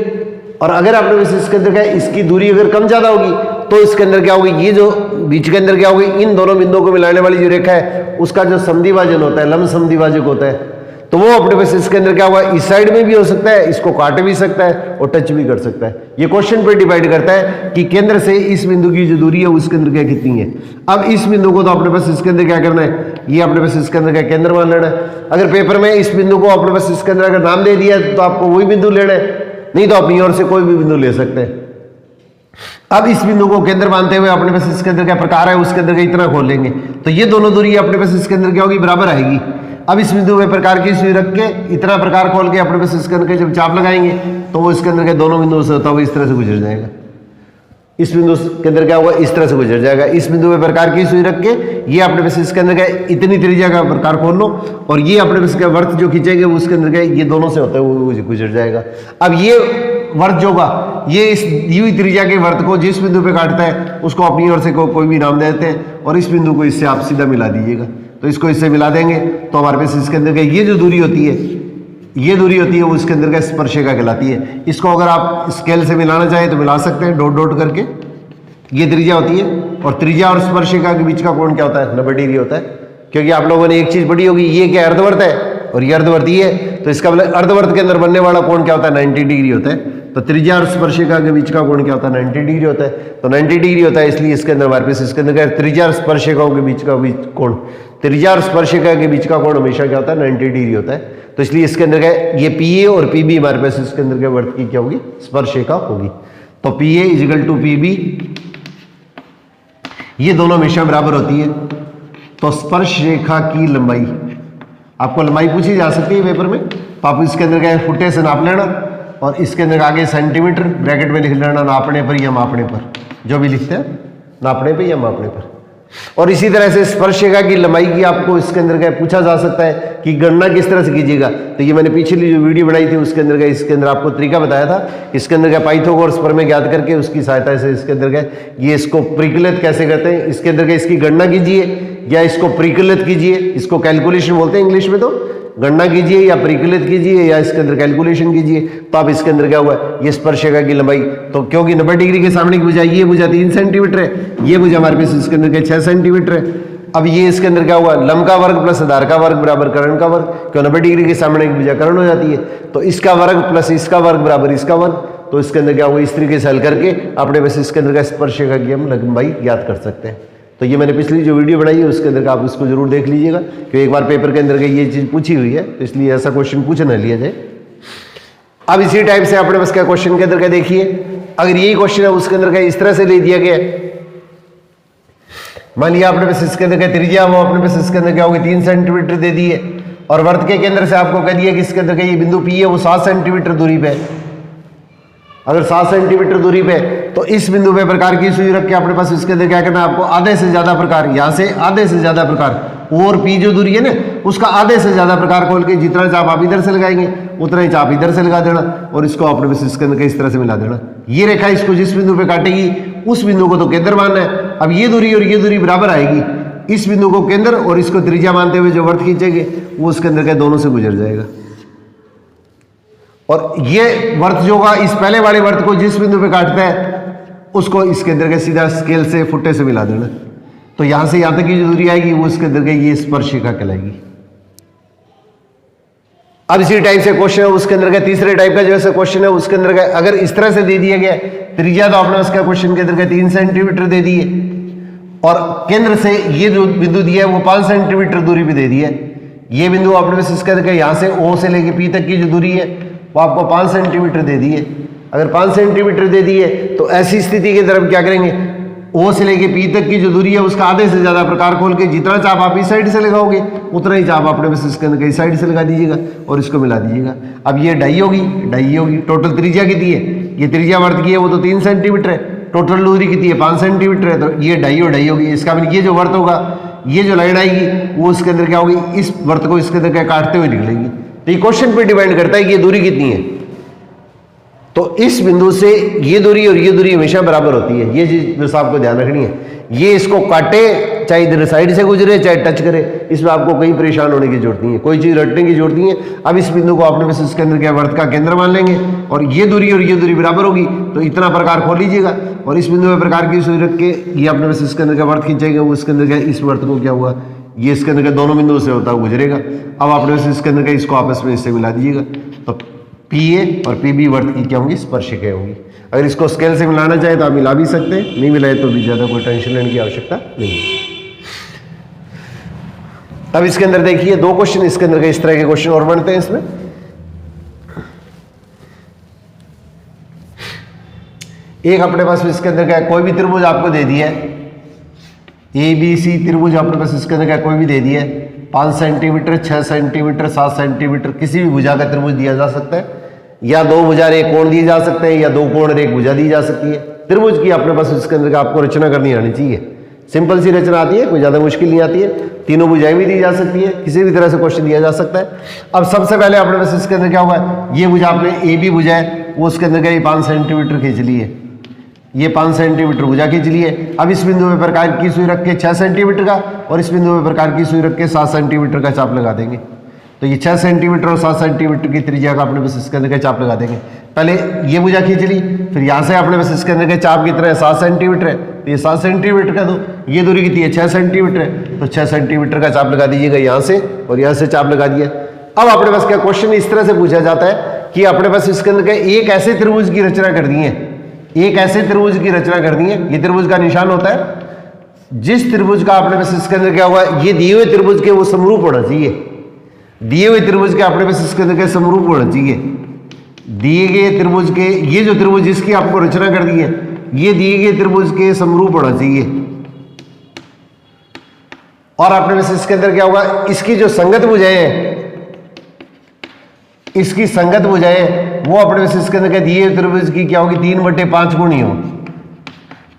और अगर अपने पास इसके अंदर का इसकी दूरी अगर कम ज्यादा होगी तो इसके अंदर क्या होगी ये जो बीच के अंदर क्या होगी इन दोनों बिंदुओं को मिलाने वाली जो रेखा है उसका जो समद्विभाजन होता है लंब समद्विभाजक होता है तो वो अपने पास इसके अंदर क्या हुआ, इस साइड में भी हो सकता है, इसको काट भी सकता है और टच भी कर सकता है। ये क्वेश्चन पे डिवाइड करता है कि केंद्र से इस बिंदु की जो दूरी है उसके अंदर क्या कितनी है। अब इस बिंदु को तो अपने पास इसके अंदर क्या करना है, ये अपने पास इसके अंदर क्या केंद्र मान लेना है। अगर पेपर में इस बिंदु को अपने पास इसके अंदर अगर नाम दे दिया तो आपको वही बिंदु लेना है, नहीं तो अपनी ओर से कोई भी बिंदु ले सकते हैं। अब इस बिंदु को केंद्र मानते हुए अपने पास इसके अंदर क्या प्रकार है उसके अंदर का इतना खोल लेंगे, तो ये दोनों दूरी अपने पास इसके अंदर क्या होगी, बराबर आएगी। अब इस बिंदु में प्रकार की सुई रख के इतना प्रकार खोल के अपने पास इसके अंदर जब चाप लगाएंगे तो वो इसके अंदर के दोनों बिंदुओं से होता हुआ इस तरह से गुजर जाएगा। इस बिंदु के अंदर क्या होगा, इस तरह से गुजर जाएगा। इस बिंदु में प्रकार की सुई रख के ये अपने पास इसके अंदर क्या इतनी त्रिज्या का प्रकार खोल लो और ये अपने पास क्या वर्त जो खींचेंगे वो उसके अंदर क्या ये दोनों से होता है वो गुजर जाएगा। अब ये वर्त जो होगा ये इस दी हुई त्रिज्या के वर्त को जिस बिंदु पे काटता है उसको अपनी ओर से कोई भी नाम देते हैं और इस बिंदु को इससे आप सीधा मिला दीजिएगा। तो इसको इससे मिला देंगे तो हमारे पास इसके अंदर का ये जो दूरी होती है, ये दूरी होती है वो उसके अंदर का स्पर्शिका कहलाती है। इसको अगर आप स्केल से मिलाना चाहें तो मिला सकते हैं, डॉट डॉट करके। ये त्रिज्या होती है और त्रिज्या और स्पर्शिका के बीच का कोण क्या होता है, 90 डिग्री होता है। क्योंकि आप लोगों ने एक चीज पढ़ी होगी, ये क्या अर्धवर्त है और ये अर्धवर्त ही है, तो इसका मतलब अर्धवर्त के अंदर बनने वाला कोण क्या होता है, 90 डिग्री होता है। तो त्रिज्या और स्पर्शिका के बीच का कोण क्या होता है, 90 डिग्री होता है। तो 90 डिग्री होता है, इसलिए इसके अंदर हमारे पास इसके अंदर त्रिज्या और स्पर्शिकाओं के बीच का कोण, त्रिज्या और स्पर्शिका के बीच का कोण हमेशा क्या होता है, 90 डिग्री होता है। तो इसलिए इसके अंदर क्या ये PA और PB हमारे पास इसके अंदर क्या वर्त की क्या होगी, स्पर्शिका होगी। तो PA इजिकल टू PB, ये दोनों हमेशा बराबर होती है। तो स्पर्श रेखा की लंबाई, आपको लंबाई पूछी जा सकती है पेपर में, तो आप इसके अंदर क्या फुटे से नाप लेना और इसके अंदर आगे सेंटीमीटर ब्रैकेट में लिख लेना, नापने पर या मापने पर, जो भी लिखते हैं नापने पर या मापने पर। और इसी तरह से स्पर्शिका की लंबाई की आपको इसके अंदर क्या पूछा जा सकता है कि गणना किस तरह से कीजिएगा। तो ये मैंने पिछली जो वीडियो बनाई थी उसके अंदर क्या इसके अंदर आपको तरीका बताया था, इसके अंदर क्या पाइथागोरस प्रमेय ज्ञात करके उसकी सहायता से इसके अंदर क्या ये इसको परिकलित कैसे करते हैं, इसके अंदर क्या इसकी गणना कीजिए या इसको परिकलित कीजिए, इसको कैलकुलेशन बोलते हैं इंग्लिश में। तो गणना कीजिए या परिकलित कीजिए या इसके अंदर कैलकुलेशन कीजिए। तो आप इसके अंदर क्या हुआ, ये स्पर्शिका की लंबाई, तो क्योंकि 90 डिग्री के सामने की भुजा ये भुजा 3 सेंटीमीटर है, ये भुजा हमारे पास इसके अंदर क्या 6 सेंटीमीटर है। अब ये इसके अंदर क्या हुआ, लंब का वर्ग प्लस आधार का वर्ग बराबर कर्ण का वर्ग, क्यों 90 डिग्री के सामने की भुजा कर्ण हो जाती है। तो इसका वर्ग प्लस इसका वर्ग बराबर इसका वर्ग। तो इसके अंदर क्या हुआ, इस तरीके से हल करके अपने पास इसके अंदर का स्पर्शिका की हम लंबाई ज्ञात कर सकते हैं। तो ये मैंने पिछली जो वीडियो बनाई है उसके अंदर का आप उसको जरूर देख लीजिएगा, क्योंकि एक बार पेपर के अंदर का ये चीज पूछी हुई है, तो इसलिए ऐसा क्वेश्चन पूछ न लिया जाए। अब इसी टाइप से अपने पास क्या क्वेश्चन के अंदर का देखिए, अगर यही क्वेश्चन है उसके अंदर का इस तरह से ले दिया गया है, मान लिया अपने पास इसके अंदर क्या त्रिज्या वो अपने पास इसके अंदर क्या होगी 3 सेंटीमीटर दे दी है और वर्त के केंद्र से आपको कह दिया कि इसके अंदर का ये बिंदु P है वो 7 सेंटीमीटर दूरी पे है। अगर 7 सेंटीमीटर दूरी पे तो इस बिंदु पे प्रकार की सुई रख के अपने पास इसके अंदर क्या करना है, आपको आधे से ज्यादा प्रकार, यहां से आधे से ज्यादा प्रकार और P जो दूरी है ना उसका आधे से ज्यादा प्रकार खोल के जितना चाप आप इधर से लगाएंगे उतना ही चाप इधर से लगा देना और इसको अपने पास इसके अंदर इस तरह से मिला देना। ये रेखा इसको जिस बिंदु पे काटेगी उस बिंदु को तो केंद्र मानना है। अब ये दूरी और ये दूरी बराबर आएगी, इस बिंदु को केंद्र और इसको त्रिज्या मानते हुए जो वर्त खींचेंगे वो उसके अंदर क्या दोनों से गुजर जाएगा। और ये वर्त जो होगा इस पहले वाले वर्त को जिस बिंदु पे काटता है उसको इसके अंदर के सीधा स्केल से फुट्टे से मिला देना। तो यहां से यहां तक की जो दूरी आएगी वो इसके अंदर के ये स्पर्शिका कहलाएगी। अब इसी टाइप से क्वेश्चन है उसके अंदर का तीसरे टाइप का जैसे क्वेश्चन है उसके अंदर का अगर इस तरह से दे दिया गया त्रिज्या तो आपने उसका क्वेश्चन के अंदर का 3 सेंटीमीटर दे दी है और केंद्र से ये जो बिंदु दिया है वो 5 सेंटीमीटर दूरी पे दे दिया है। ये बिंदु आपने बस इसका यहां से O से लेके P तक की जो दूरी है वो आपको 5 सेंटीमीटर दे दी है। अगर 5 सेंटीमीटर दे दी है तो ऐसी स्थिति के तरफ क्या करेंगे, O से लेके P तक की जो दूरी है उसका आधे से ज्यादा प्रकार खोल के जितना चाप आप इस साइड से लगाओगे उतना ही चाप अपने बस इसके अंदर इस साइड से लगा दीजिएगा और इसको मिला दीजिएगा। अब ये ढाई होगी। टोटल त्रिज्या कितनी है, ये त्रिज्या वर्त की है वो तो 3 सेंटीमीटर है, टोटल दूरी कितनी है 5 सेंटीमीटर है, तो ये ढाई होगी। इसका मतलब ये जो वर्त होगा ये जो लाइन आएगी वो इसके अंदर क्या होगी, इस वर्त को इसके अंदर क्या काटते हुए निकलेगी। तो ये क्वेश्चन पे डिपेंड करता है कि ये दूरी कितनी है। तो इस बिंदु से ये दूरी और ये दूरी हमेशा बराबर होती है, ये चीज बस आपको ध्यान रखनी है। ये इसको काटे चाहे इधर साइड से गुजरे चाहे टच करे, इसमें आपको कहीं परेशान होने की जरूरत नहीं है, कोई चीज रटने की जरूरत नहीं है। अब इस बिंदु को आपने बस इसके अंदर क्या वर्त का केंद्र मान लेंगे और ये दूरी बराबर होगी तो इतना प्रकार खोल लीजिएगा और इस बिंदु में प्रकार की सुई रख के ये अपने बस इसके अंदर क्या वर्त खींचेंगे वो इसके अंदर क्या इस वर्त को क्या हुआ ये इसके अंदर के दोनों बिंदुओं से होता हुआ गुजरेगा। अब आपने बस इसके अंदर का इसको आपस में इससे मिला दीजिएगा, तो PA और PB वर्त की क्या होंगी, स्पर्शिकाएं होंगी। अगर इसको स्केल से मिलाना चाहे तो आप मिला भी सकते हैं, नहीं मिलाए तो भी ज़्यादा कोई टेंशन लेने की आवश्यकता नहीं है। अब इसके अंदर देखिए 2 क्वेश्चन इसके अंदर के इस तरह के क्वेश्चन और बनते हैं इसमें। एक अपने पास इसके अंदर क्या कोई भी त्रिभुज आपको दे दिया है, ABC त्रिभुज अपने पास इसके अंदर क्या कोई भी दे दिया है, 5 सेंटीमीटर, 6 सेंटीमीटर, 7 सेंटीमीटर, किसी भी भुजा का त्रिभुज दिया जा सकता है, या 2 भुजा और 1 कोण दिए जा सकते हैं, या 2 कोण और 1 भुजा दी जा सकती है। त्रिभुज की अपने पास इसके अंदर आपको रचना करनी आनी चाहिए, सिंपल सी रचना आती है, कोई ज़्यादा मुश्किल नहीं आती है। तीनों भुजाएं भी दी जा सकती है, किसी भी तरह से क्वेश्चन दिया जा सकता है। अब सबसे पहले अपने पास इसके अंदर क्या हुआ है, ये भुजा आपने AB भुजा है, वो उसके अंदर क्या 5 सेंटीमीटर खींच ली है, ये 5 सेंटीमीटर भुजा खींच ली है। अब इस बिंदु पे प्रकार की सुई रख के 6 सेंटीमीटर का, और इस बिंदु पे प्रकार की सुई रख के 7 सेंटीमीटर का चाप लगा देंगे। तो ये 6 सेंटीमीटर और 7 सेंटीमीटर की त्रिज्या का अपने बस इसके अंदर का चाप लगा देंगे। पहले ये भुजा खींच ली, फिर यहाँ से अपने बस इसके अंदर के चाप कितना है, 7 सेंटीमीटर है, तो ये 7 सेंटीमीटर का दो, ये दूरी कितनी है, 6 सेंटीमीटर है, तो 6 सेंटीमीटर का चाप लगा दीजिएगा यहाँ से, और यहाँ से चाप लगा दिया। अब अपने पास क्या क्वेश्चन इस तरह से पूछा जाता है कि अपने पास इसके अंदर के एक ऐसे त्रिभुज की रचना करनी है, एक ऐसे त्रिभुज की रचना करनी है। ये त्रिभुज का निशान होता है, जिस त्रिभुज का अपने पास इसके अंदर क्या हुआ, ये दिए हुए त्रिभुज के वो समरूप होना चाहिए, दिए हुए त्रिभुज के अपने पास इसके अंदर के समरूप होना चाहिए। दिए गए त्रिभुज के, ये जो त्रिभुज जिसकी आपको रचना कर दी है, ये दिए गए त्रिभुज के समरूप होना चाहिए। और अपने पास इसके अंदर क्या होगा, इसकी जो संगत भुजाएं हैं, इसकी संगत भुजाएं वो अपने पास इसके अंदर दिए हुए त्रिभुज की क्या होगी, 3/5 गुणी हो,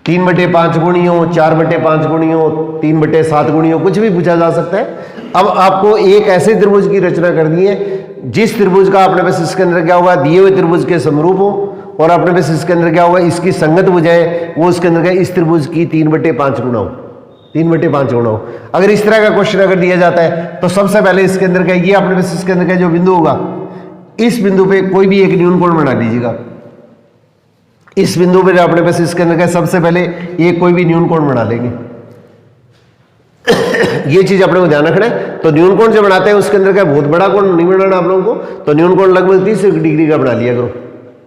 3/5 गुणी हो, 4/5 गुणी हो, 3/7 गुणी हो, कुछ भी पूछा जा सकता है। अब आपको एक ऐसे त्रिभुज की रचना करनी है जिस त्रिभुज का अपने पास इसके अंदर क्या होगा, दिए हुए त्रिभुज के समरूप हो, और अपने पास इसके अंदर क्या होगा, इसकी संगत भुजाएं वो इसके अंदर इस त्रिभुज की 3/5 गुना हो, 3/5 गुना हो। अगर इस तरह का क्वेश्चन अगर दिया जाता है तो सबसे पहले इसके अंदर क्या, ये अपने पास इसके अंदर का जो बिंदु होगा, इस बिंदु पे कोई भी एक न्यून कोण बना लीजिएगा। इस बिंदु पे अपने पास इसके अंदर का सबसे पहले एक कोई भी न्यून कोण बना लेंगे। ये चीज अपने को ध्यान रखना है। तो न्यून कोण जो बनाते हैं उसके अंदर का बहुत बड़ा कोण नहीं बनाना आप लोगों को, तो न्यून कोण लगभग 30 डिग्री का बना लिया करो,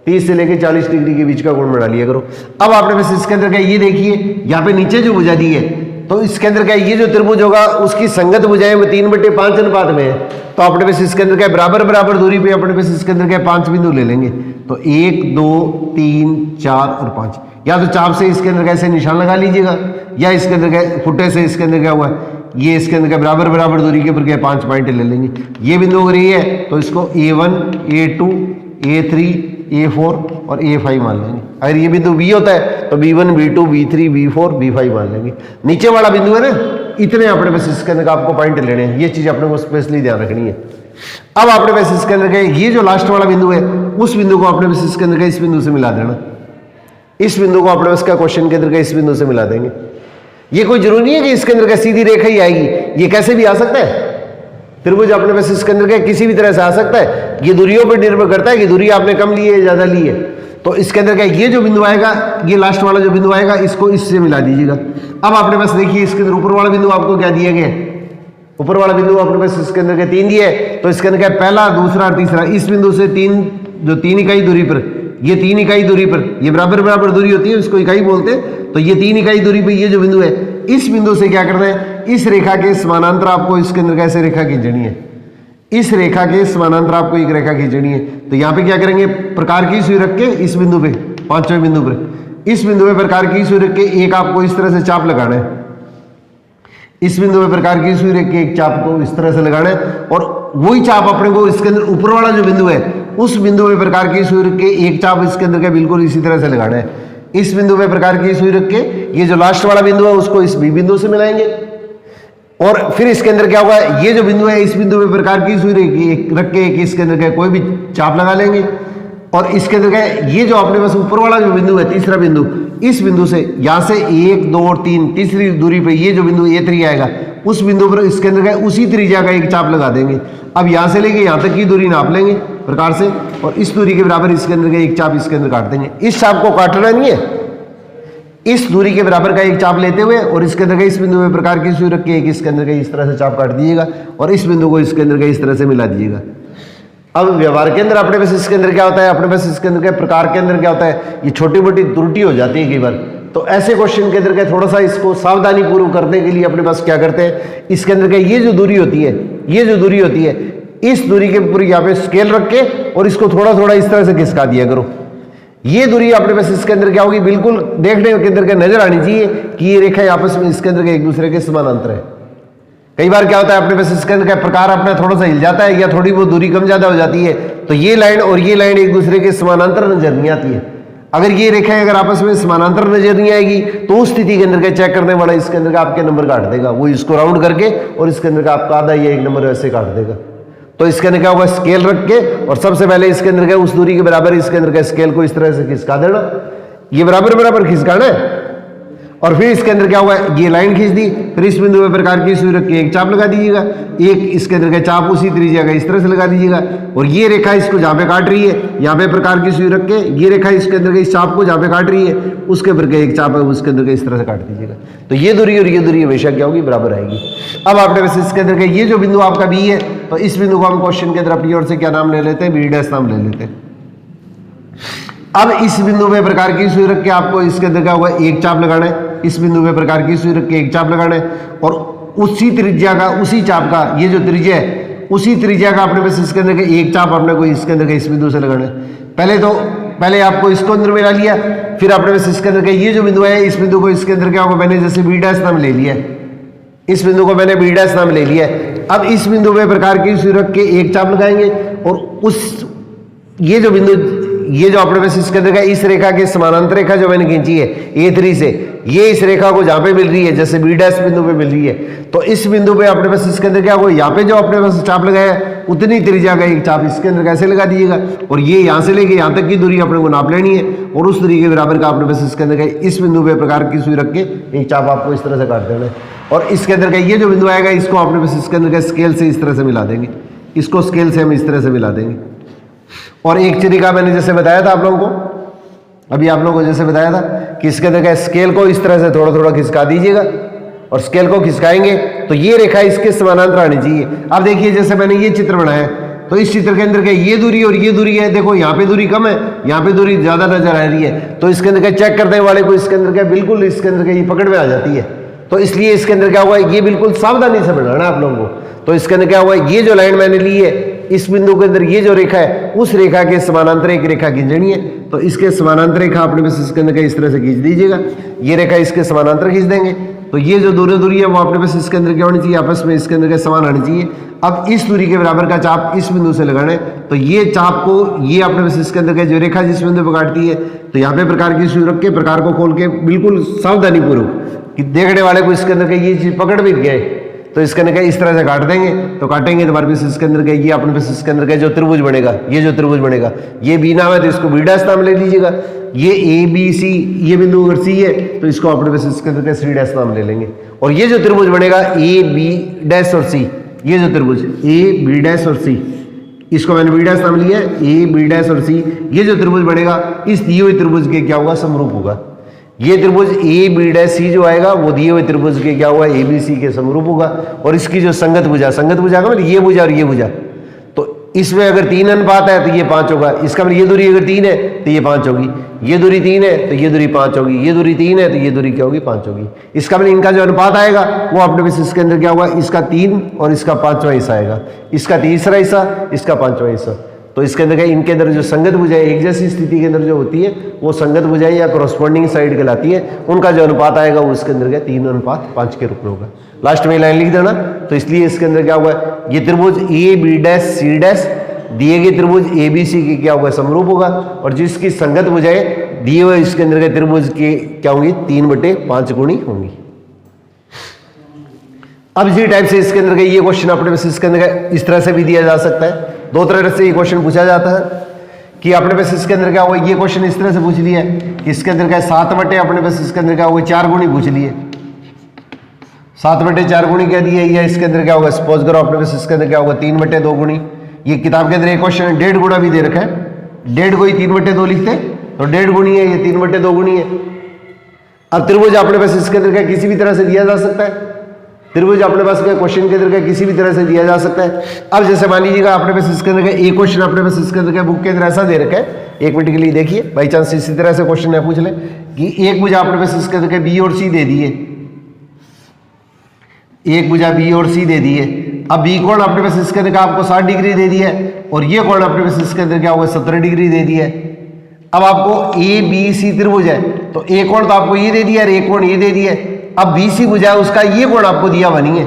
30 से लेकर 40 डिग्री के बीच का कोण बना लिया करो। अब आपने पास इसके अंदर का ये देखिए, यहाँ पे नीचे जो भुजा दी है, तो इसके अंदर क्या ये जो त्रिभुज होगा उसकी संगत भुजाएं वो 3/5 अनुपात में है। तो अपने पास इसके अंदर क्या बराबर बराबर दूरी पे अपने पास इसके अंदर क्या 5 बिंदु ले लेंगे। तो 1 2 3 4 और 5, या तो चाप से इसके अंदर कैसे निशान लगा लीजिएगा, या इसके अंदर क्या फुटे से इसके अंदर क्या हुआ है, ये इसके अंदर क्या बराबर बराबर दूरी के ऊपर क्या 5 पॉइंट ले लेंगे। ये बिंदु हो रही है तो इसको A1 A2 A3 A4 और A5 मान लेंगे। अगर ये बिंदु B होता है तो B1 B2 B3 B4 B5 मान लेंगे। नीचे वाला बिंदु है ना, इतने अपने पास इसके अंदर आपको पॉइंट लेने हैं, ये चीज अपने को स्पेशली ध्यान रखनी है। अब अपने पास इसके अंदर ये जो लास्ट वाला बिंदु है, उस बिंदु को अपने पास इसके अंदर इस बिंदु से मिला देना। इस बिंदु को अपने पास का क्वेश्चन के अंदर इस बिंदु से मिला देंगे। ये कोई जरूरी नहीं है कि इसके अंदर का सीधी रेखा ही आएगी, ये कैसे भी आ सकता है। त्रिभुज अपने पास इसके अंदर का किसी भी तरह से आ सकता है। ये दूरियों पर निर्भर करता है कि दूरी आपने कम ली है ज्यादा ली है। तो इसके अंदर का ये जो बिंदु आएगा, ये लास्ट वाला जो बिंदु आएगा, इसको इससे मिला दीजिएगा। अब आपने पास देखिए इसके अंदर ऊपर वाला बिंदु आपको क्या दिया गया, ऊपर वाला बिंदु अपने पास इसके अंदर के 3 दिए, तो इसके अंदर क्या पहला दूसरा और तीसरा, इस बिंदु से 3 इकाई दूरी पर, ये 3 इकाई दूरी पर, ये बराबर बराबर दूरी होती है, इसको इकाई बोलते हैं। तो ये 3 इकाई दूरी पर ये जो बिंदु है, इस बिंदु से क्या करना है, इस रेखा के समानांतर आपको इसके अंदर कैसे रेखा खींचनी है, इस रेखा के समानांतर आपको एक रेखा खींचनी है। तो यहाँ पे क्या करेंगे, प्रकार की सुई रख के इस बिंदु पे, 5वें बिंदु पर, इस बिंदु पे प्रकार की सुई रख के एक आपको इस तरह से चाप लगाना है। इस बिंदु पे प्रकार की सुई रख के एक चाप को इस तरह से लगाना है, और वही चाप अपने को इसके अंदर ऊपर वाला जो बिंदु है, उस बिंदु पे प्रकार की सुई रख के एक चाप इसके अंदर का बिल्कुल इसी तरह से लगाना है। इस बिंदु पे प्रकार की सुई रख के ये जो लास्ट वाला बिंदु है उसको इस बी बिंदु से मिलाएंगे, और फिर इसके अंदर क्या होगा, ये जो बिंदु है इस बिंदु पे प्रकार की सुई रख के इसके अंदर का कोई भी चाप लगा लेंगे, और इसके अंदर क्या ये जो अपने पास ऊपर वाला जो बिंदु है, तीसरा बिंदु, इस बिंदु से यहाँ से 1 2 और 3 तीसरी दूरी पे ये जो बिंदु A3 आएगा, उस बिंदु पर इसके अंदर क्या उसी त्रिज्या का एक चाप लगा देंगे। अब यहाँ से लेके यहाँ तक की दूरी नाप लेंगे प्रकार से, और इस दूरी के बराबर इसके अंदर का एक चाप इसके अंदर काट देंगे। इस चाप को काटना नहीं है, इस दूरी के बराबर का एक चाप लेते हुए और इसके अंदर का इस बिंदु में प्रकार की सुई रख के एक इसके अंदर का इस तरह से चाप काट दीजिएगा और इस बिंदु को इसके अंदर का इस तरह से मिला दीजिएगा। अब व्यवहार के अंदर अपने पास इसके अंदर क्या होता है, अपने पास इसके अंदर क्या प्रकार के अंदर क्या होता है, ये छोटी मोटी त्रुटि हो जाती है कई बार। तो ऐसे क्वेश्चन के अंदर क्या थोड़ा सा इसको सावधानी पूर्वक करने के लिए अपने पास क्या करते हैं, इसके अंदर का ये जो दूरी होती है, ये जो दूरी होती है, इस दूरी के पूरी यहाँ पे स्केल रख के और इसको थोड़ा थोड़ा इस तरह से खिसका दिया करो। ये दूरी अपने पास इसके अंदर क्या होगी, बिल्कुल देखने के अंदर क्या नजर आनी चाहिए कि ये रेखाएं आपस में इसके अंदर के एक दूसरे के समानांतर है। कई बार क्या होता है अपने पास इसके अंदर का प्रकार अपना थोड़ा सा हिल जाता है या थोड़ी बहुत दूरी कम ज्यादा हो जाती है, तो ये लाइन और ये लाइन एक दूसरे के समानांतर नजर नहीं आती है। अगर ये रेखाएं अगर आपस में समानांतर नजर नहीं आएगी तो उस स्थिति के अंदर का चेक करने वाला इसके अंदर का आपके नंबर काट देगा, वो इसको राउंड करके और इसके अंदर का आपका आधा या एक नंबर वैसे काट देगा। तो इसके अंदर क्या होगा, स्केल रख के और सबसे पहले इसके अंदर क्या उस दूरी के बराबर इसके अंदर का स्केल को इस तरह से खिसका देना, ये बराबर बराबर खिसकाना है। और फिर इसके अंदर क्या हुआ, ये लाइन खींच दी, फिर इस बिंदु में प्रकार की सुई रख के एक चाप लगा दीजिएगा, एक इसके अंदर का चाप उसी त्रिज्या का इस तरह से लगा दीजिएगा और ये रेखा इसको जहाँ पे काट रही है यहाँ पे प्रकार की सुई रख के ये रेखा इसके अंदर के इस चाप को जहाँ पे काट रही है उसके ऊपर के एक चाप है उसके अंदर के इस तरह से काट दीजिएगा। तो ये दूरी और ये दूरी हमेशा क्या होगी, बराबर आएगी। अब आपने वैसे इसके अंदर के ये जो बिंदु आपका बी है, तो इस बिंदु को हम क्वेश्चन के अंदर अपनी ओर से क्या नाम ले लेते हैं, बी डैश नाम ले लेते हैं। अब इस बिंदु में प्रकार की सुई रख के आपको इसके अंदर क्या होगा, एक चाप लगाना है, इस बिंदु में प्रकार की सुई रख के एक चाप लगाना है और उसी त्रिज्या का उसी चाप का ये जो त्रिज्या है उसी त्रिज्या का अपने पास इसके अंदर का एक चाप अपने को इसके अंदर का इस बिंदु से लगाना है। पहले आपको इसको अंदर मिला लिया, फिर अपने पास इसके अंदर का ये जो बिंदु है इस बिंदु को इसके अंदर क्या होगा, मैंने जैसे बी डैश नाम ले लिया, इस बिंदु को मैंने बी डैश नाम ले लिया। अब इस बिंदु में प्रकार की सुई रख के एक चाप लगाएंगे और उस ये जो बिंदु ये जो अपने पास इसके अंदर का इस रेखा के समानांतर रेखा जो मैंने खींची है A3 से, ये इस रेखा को जहां पे मिल रही है जैसे बी डैश बिंदु पे मिल रही है, तो इस बिंदु पे अपने पास इसके अंदर क्या होगा, यहाँ पे जो अपने पास चाप लगाया है उतनी त्रिज्या का एक चाप इसके अंदर कैसे लगा दीजिएगा और ये यहाँ से लेके यहाँ तक की दूरी अपने को नाप लेनी है और उस दूरी के बराबर का अपने पास इसके अंदर का इस बिंदु पे प्रकार की सुई रख के एक चाप आपको इस तरह से काट देना है और इसके अंदर का ये जो बिंदु आएगा इसको अपने पास इसके अंदर का स्केल से इस तरह से मिला देंगे, इसको स्केल से हम इस तरह से मिला देंगे। और एक तरीका मैंने जैसे बताया था आप लोगों को, अभी आप लोगों को जैसे बताया था कि इसके अंदर का स्केल को इस तरह से थोड़ा थोड़ा खिसका दीजिएगा और स्केल को खिसकाएंगे तो ये रेखा इसके समानांतर आनी चाहिए। अब देखिए जैसे मैंने ये चित्र बनाया तो इस चित्र के अंदर का ये दूरी और ये दूरी है, देखो यहाँ पे दूरी कम है, यहाँ पे दूरी ज्यादा नजर आ रही है, तो इसके अंदर का चेक करने वाले को इसके अंदर का बिल्कुल इसके अंदर का ये पकड़ में आ जाती है। तो इसलिए इसके अंदर क्या हुआ, ये बिल्कुल सावधानी से बनाना आप लोगों को। तो इसके अंदर क्या हुआ, ये जो लाइन मैंने ली है इस बिंदु के अंदर ये जो रेखा है उस रेखा के समानांतर एक रेखा खींचनी है, तो इसके समानांतर रेखा अपने पास इसके अंदर का इस तरह से खींच दीजिएगा, ये रेखा इसके समानांतर खींच देंगे तो ये जो दूरी है वो अपने पास इसके अंदर क्या होनी चाहिए, आपस में इसके अंदर के समान आनी चाहिए। अब इस दूरी के बराबर का चाप इस बिंदु से लगाना है, तो ये चाप को ये अपने पास इसके अंदर का जो रेखा जिस बिंदु पर काटती है तो यहाँ पे प्रकार की सुई रख के प्रकार को खोल के बिल्कुल सावधानी पूर्वक कि देखने वाले को इसके अंदर का ये चीज पकड़ भी गए तो इसके अंदर का इस तरह से काट देंगे। तो काटेंगे तो हमारे पास इसके अंदर का ये अपने पास इसके अंदर का जो त्रिभुज बनेगा, ये जो त्रिभुज बनेगा ये बी नाम है तो इसको बी डैश नाम ले लीजिएगा। ये ए बी सी ये बिंदु अगर सी है तो इसको अपने पास इसके अंदर का सी डैश नाम ले लेंगे और ये जो त्रिभुज बनेगा ए बी डैश और सी, ये जो त्रिभुज ए बी डैश और सी इसको मैंने बी डैश नाम लिया, ए बी डैश और सी ये जो त्रिभुज बनेगा इस दिए हुए त्रिभुज के क्या होगा, समरूप होगा। ये त्रिभुज ए बी डैश सी जो आएगा वो दिए हुए त्रिभुज के क्या हुआ, ए बी सी के समरूप होगा। और इसकी जो संगत भुजा का मतलब ये भुजा और ये भुजा, तो इसमें अगर 3 अनुपात है तो ये 5 होगा, इसका मतलब ये दूरी अगर 3 है तो ये 5 होगी, ये दूरी 3 है तो ये दूरी 5 होगी, ये दूरी 3 है तो ये दूरी क्या होगी, 5 होगी। इसका मतलब इनका जो अनुपात आएगा वो अपने पास इसके अंदर क्या होगा, इसका 3 और इसका 5वां हिस्सा आएगा, इसका तीसरा हिस्सा, इसका 5वां हिस्सा। तो इसके अंदर इनके अंदर जो संगत भुजाएं एक जैसी स्थिति के अंदर जो होती है वो संगत भुजाएं या कॉरस्पॉन्डिंग साइड कहलाती है, उनका जो अनुपात आएगा वो उसके अंदर 3:5 के रूप में होगा। लास्ट में लाइन लिख देना। तो इसलिए इसके अंदर क्या हुआ, ये त्रिभुज A B dash C dash दिए गए त्रिभुज ए बी सी की क्या होगा, समरूप होगा और जिसकी संगत भुजाएं दिए हुए इसके अंदर के त्रिभुज की क्या होंगी, 3/5 गुणी होंगी। अब इसी टाइप से इसके अंदर ये क्वेश्चन अपने पास इसके अंदर इस तरह से भी दिया जा सकता है। 2 तरह से ये क्वेश्चन पूछा जाता है कि अपने पास इसके अंदर क्या हुआ, ये क्वेश्चन इस तरह से पूछ लिया कि इसके अंदर क्या 7/, अपने पास इसके अंदर क्या हुआ 4 गुणी पूछ लिए, 7/4 गुणी क्या दिए, या इसके अंदर क्या होगा, सपोज करो अपने पास इसके अंदर क्या होगा 3/2 गुणी। ये किताब के अंदर एक क्वेश्चन 1.5 गुणा भी दे रखा है, 1.5 को ही 3/2 लिखते तो 1.5 गुणी है, ये 3/2 गुणी है। अब त्रिभुज अपने पास इसके अंदर क्या किसी भी तरह से दिया जा सकता है, त्रिभुज अपने पास क्या क्वेश्चन के अंदर क्या किसी भी तरह से दिया जा सकता है। अब जैसे मान लीजिएगा अपने पास इसके अंदर एक क्वेश्चन अपने पास इसके अंदर बुक के अंदर ऐसा दे रखा है, एक मिनट के लिए देखिए, बाई चांस इसी तरह से क्वेश्चन है पूछ ले कि एक भुजा अपने पास इसके अंदर बी और सी दे दिए, एक भुजा बी और सी दे दिए। अब बी कोण अपने पास इसके अंदर आपको 60 डिग्री दे दिया है और ये कोण अपने पास इसके अंदर क्या होगा 70 डिग्री दे दिया है। अब आपको ए बी सी त्रिभुज है तो ए कोण तो आपको ये दे दिया है, एक कोण ये दे दिया है। अब बी सी भुजा है उसका ये कोण आपको दिया हुआ नहीं है,